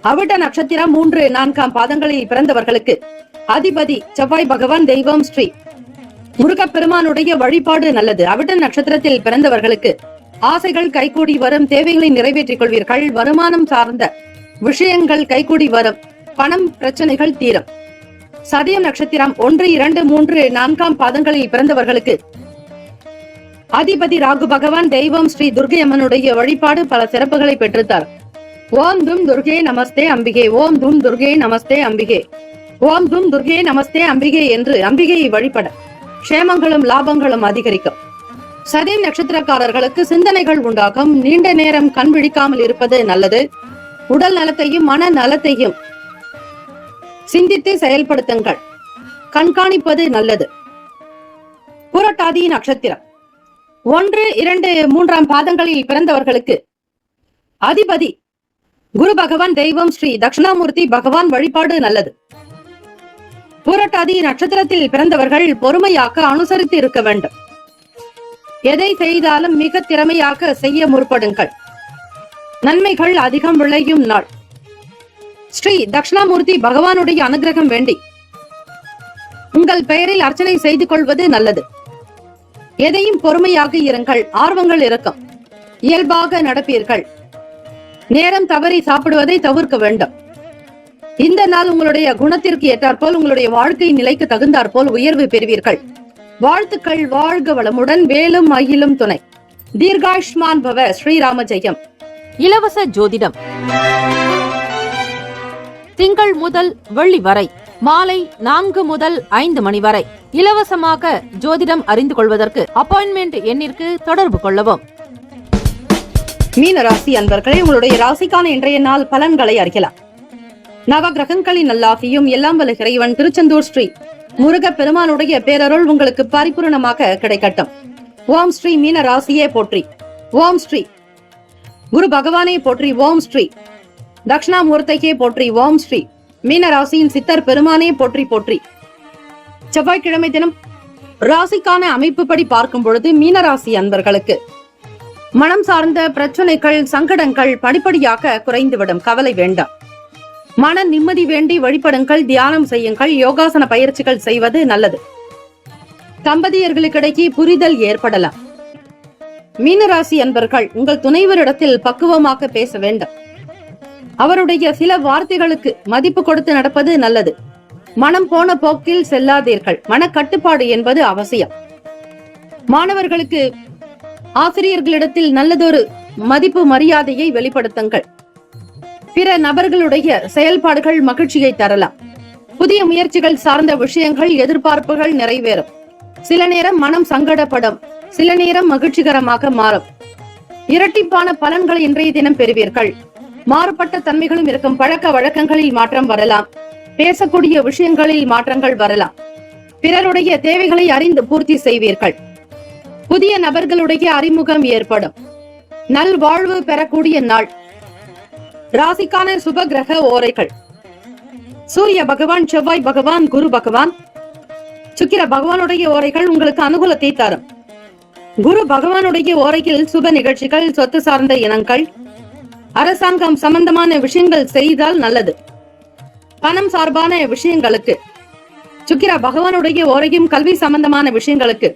Speaker 2: அவிட்ட நட்சத்திரம் 3, 4 பாதங்களில் பிறந்தவர்களுக்கு அதிபதி செவ்வாய் பகவான் தெய்வம் ஸ்ரீ முருகப்பெருமானுடைய வழிபாடு நல்லது. அவிட்ட நட்சத்திரத்தில் பிறந்தவர்களுக்கு ஆசைகள் கைகூடி வரும். தேவைகளை நிறைவேற்றிக் கொள்வீர்கள். வருமானம் சார்ந்த விஷயங்கள் கைகூடி வரும். பணம் பிரச்சனைகள் தீரும். சதயம் நட்சத்திரம் 1, 2, 3, 4 பாதங்களில் பிறந்தவர்களுக்கு அதிபதி ராகு பகவான் தெய்வம் ஸ்ரீ துர்கை அம்மனுடைய வழிபாடு பல சிறப்புகளை பெற்றுத்தார். ஓம் தும் துர்கே நமஸ்தே அம்பிகே. ஓம் தும் துர்கே நமஸ்தே அம்பிகே. ஓம் தும் துர்கே நமஸ்தே அம்பிகே என்று அம்பிகையை வழிபட க்ஷேமங்களும் லாபங்களும் அதிகரிக்கும். சதயம் நட்சத்திரக்காரர்களுக்கு சிந்தனைகள் உண்டாகும். நீண்ட நேரம் கண் விழிக்காமல் இருப்பது நல்லது. உடல் நலத்தையும் மன நலத்தையும் சிந்தித்து செயல்படுத்துங்கள். கண்காணிப்பது நல்லது. புரட்டாதி நட்சத்திரம் 1, 2, 3 பாதங்களில் பிறந்தவர்களுக்கு அதிபதி குரு பகவான் தெய்வம் ஸ்ரீ தட்சிணாமூர்த்தி பகவான் வழிபாடு நல்லது. புரட்டாதி நட்சத்திரத்தில் பிறந்தவர்கள் பொறுமையாக அனுசரித்து இருக்க வேண்டும். எதை செய்தாலும் மிக திறமையாக செய்ய முற்படுங்கள். நன்மைகள் அதிகம் விளையும் நாள். ஸ்ரீ தட்சிணாமூர்த்தி பகவானுடைய அனுகிரகம் வேண்டி உங்கள் பெயரில் அர்ச்சனை செய்து கொள்வது நல்லது. எதையும் பொறுமையாக இருங்கள். ஆர்வங்கள் இருக்கும். இயல்பாக நடப்பீர்கள். நேரம் தவறி சாப்பிடுவதை தவிர்க்க வேண்டும். இந்த நாள் உங்களுடைய குணத்திற்கு ஏற்றாற்போல் உங்களுடைய வாழ்க்கை நிலைக்கு தகுந்தாற்போல் உயர்வு பெறுவீர்கள். வாழ்த்துக்கள். வாழ்க வளமுடன். வேலும் மயிலும் துணை. தீர்காயுஷ்மான் பவ. ஸ்ரீராம ஜெயம்.
Speaker 1: இலவச ஜோதிடம் திங்கள் முதல் வெள்ளி வரை மாலை 4 முதல் 5 மணி வரை இலவசமாக ஜோதிடம் அறிந்து கொள்வதற்கு அப்பாயின்மெண்ட் எண்ணிற்கு தொடர்பு கொள்ளவும்.
Speaker 2: மீன ராசி அன்பர்களே, உங்களுடைய ராசிக்கான இன்றைய நாள் பலன்களை அறியலாம். நவ கிரகங்களின் நல்லாசியும் எல்லாம் வல்ல இறைவன் திருச்செந்தூர் ஸ்ரீ முருக பெருமானுடைய பேரருள் உங்களுக்கு பரிபூர்ணமாக கிடைக்கட்டும். ஓம் ஸ்ரீ மீன ராசியே போற்றி. ஓம் ஸ்ரீ குரு பகவானே போற்றி. ஓம் ஸ்ரீ தட்சிணாமூர்த்தியே போற்றி. ஓம் ஸ்ரீ மீன ராசியின் சித்தர் பெருமானே போற்றி போற்றி. செவ்வாய்க்கிழமை தினம் ராசிக்கான அமைப்புப்படி பார்க்கும் பொழுது மீனராசி அன்பர்களுக்கு மனம் சார்ந்த பிரச்சனைகள், சங்கடங்கள் படிப்படியாக குறைந்துவிடும். கவலை வேண்டாம். மன நிம்மதி வேண்டி வழிபடுங்கள். தியானம் செய்யுங்கள். யோகாசன பயிற்சிகள் செய்வது நல்லது. தம்பதியர்களுக்கிடையே புரிதல் ஏற்படலாம். மீனராசி அன்பர்கள் உங்கள் துணைவரிடத்தில் பக்குவமாக பேச வேண்டும். அவருடைய சில வார்த்தைகளுக்கு மதிப்பு கொடுத்து நடப்பது நல்லது. மனம் போன போக்கில் செல்லாதீர்கள். மனக்கட்டுப்பாடு என்பது அவசியம். மாணவர்களுக்கு ஆசிரியர்களிடத்தில் நல்லதொரு மதிப்பு மரியாதையை வெளிப்படுத்துங்கள். பிற நபர்களுடைய செயல்பாடுகள் மகிழ்ச்சியை தரலாம். புதிய முயற்சிகள் சார்ந்த விஷயங்கள், எதிர்பார்ப்புகள் நிறைவேறும். சில நேரம் மனம் சங்கடப்படும். சில நேரம் மகிழ்ச்சிகரமாக மாறும். இரட்டிப்பான பலன்களை இன்றைய தினம் பெறுவீர்கள். மாறுபட்ட தன்மைகளும் இருக்கும். பழக்க வழக்கங்களில் மாற்றம் வரலாம். பேசக்கூடிய விஷயங்களில் மாற்றங்கள் வரலாம். பிறருடைய தேவைகளை அறிந்து பூர்த்தி செய்வீர்கள். புதிய நபர்களுடைய அறிமுகம் ஏற்படும். நல்வாழ்வு பெறக்கூடிய நாள். ராசிக்கான சுப கிரக ஓரைகள்: சூரிய பகவான், செவ்வாய் பகவான், குரு பகவான், சுக்கிர பகவானுடைய ஓரைகள் உங்களுக்கு அனுகூலத்தை தரும். குரு பகவானுடைய ஓரையில் சுப நிகழ்ச்சிகள், சொத்து சார்ந்த இனங்கள், அரசாங்கம் சம்பந்தமான விஷயங்கள் செய்தால் நல்லது. பணம் சார்பான விஷயங்களுக்கு சுக்கிர பகவானுடைய ஓரையும், கல்வி சம்பந்தமான விஷயங்களுக்கு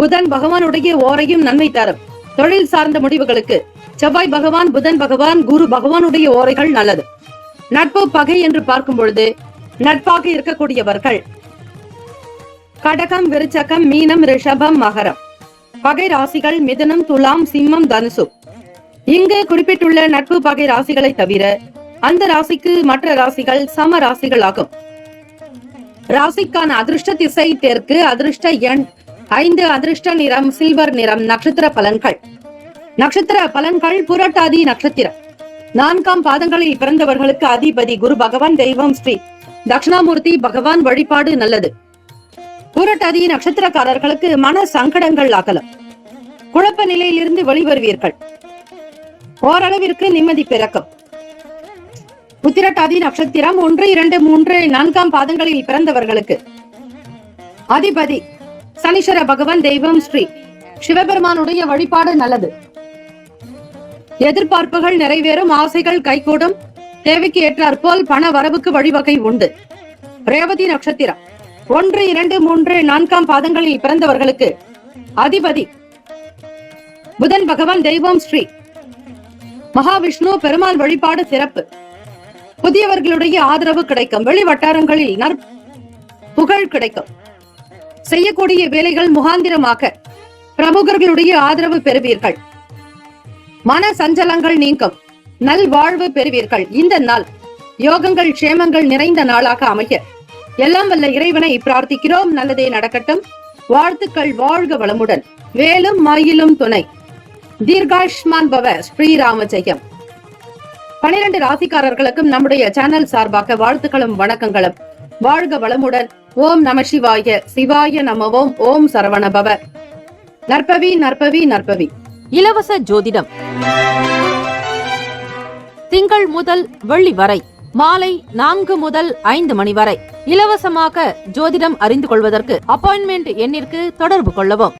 Speaker 2: புதன் பகவானுடைய ஓரையும் நன்மை தரும். தொழில் சார்ந்த முடிவுகளுக்கு செவ்வாய் பகவான், புதன் பகவான், குரு பகவானுடைய ஓரைகள் நல்லது. நட்பு பகை என்று பார்க்கும் பொழுது நட்பாக இருக்கக்கூடியவர்கள் கடகம், விருச்சகம், மீனம், ரிஷபம், மகரம். பகை ராசிகள் மிதுனம், துலாம், சிம்மம், தனுசு. இங்கு குறிப்பிட்டுள்ள நட்பு பகை ராசிகளை தவிர அந்த ராசிக்கு மற்ற ராசிகள் சம ராசிகள் ஆகும். ராசிக்கான அதிர்ஷ்ட திசை தெற்கு. அதிர்ஷ்ட எண் 5. அதிர்ஷ்ட நிறம் சில்வர் நிறம். நட்சத்திர பலன்கள். நட்சத்திர பலன்கள்: புரட்டாதி நட்சத்திரம் 4ஆம் பாதங்களில் பிறந்தவர்களுக்கு அதிபதி குரு பகவான். தெய்வம் ஸ்ரீ தட்சிணாமூர்த்தி பகவான். வழிபாடு நல்லது. புரட்டாதி நட்சத்திரக்காரர்களுக்கு மன சங்கடங்கள் அகலும். குழப்ப நிலையிலிருந்து வெளிவருவீர்கள். ஓரளவிற்கு நிம்மதி பிறக்கும். உத்திரட்டாதி நட்சத்திரம் 1, 2, 3, 4ஆம் பாதங்களில் பிறந்தவர்களுக்கு அதிபதி சனீஸ்வர பகவான். தெய்வம் ஸ்ரீ சிவபெருமானுடைய வழிபாடு நல்லது. எதிர்பார்ப்புகள் நிறைவேறும். ஆசைகள் கைகூடும். தேவைக்கு ஏற்றாற்போல் பண வரவுக்கு வழிவகை உண்டு. ரேவதி நட்சத்திரம் 1, 2, 3, 4ஆம் பாதங்களில் பிறந்தவர்களுக்கு அதிபதி புதன் பகவான். தெய்வம் ஸ்ரீ மகாவிஷ்ணு பெருமாள். வழிபாடு சிறப்பு. புதியவர்களுடைய ஆதரவு கிடைக்கும். வெளி வட்டாரங்களில் புகழ் கிடைக்கும். செய்யக்கூடிய வேலைகள் முகாந்திரமாக பிரமுகர்களுடைய ஆதரவு பெறுவீர்கள். மன சஞ்சலங்கள் நீங்கும். நல் வாழ்வு பெறுவீர்கள். இந்த நாள் யோகங்கள், க்ஷேமங்கள் நிறைந்த நாளாக அமைய எல்லாம் வல்ல இறைவனை பிரார்த்திக்கிறோம். நல்லதே நடக்கட்டும். வாழ்த்துக்கள். வாழ்க வளமுடன். வேலும் மயிலும் துணை. தீர்காயுஷ்மான் பவ. ஸ்ரீராம ஜெயம். 12 ராசிக்காரர்களுக்கும் நம்முடைய சேனல் சார்பாக வாழ்த்துக்களும் வணக்கங்களும். வாழ்க வளமுடன். ஓம் நம சிவாய. சிவாய நமவோம். ஓம் சரவண பவ. நற்பவி நற்பவி நற்பவி.
Speaker 1: இலவச ஜோதிடம் திங்கள் முதல் வெள்ளி வரை மாலை 4 முதல் 5 மணி வரை இலவசமாக ஜோதிடம் அறிந்து கொள்வதற்கு அப்பாயின்மெண்ட் எண்ணிற்கு தொடர்பு கொள்ளவும்.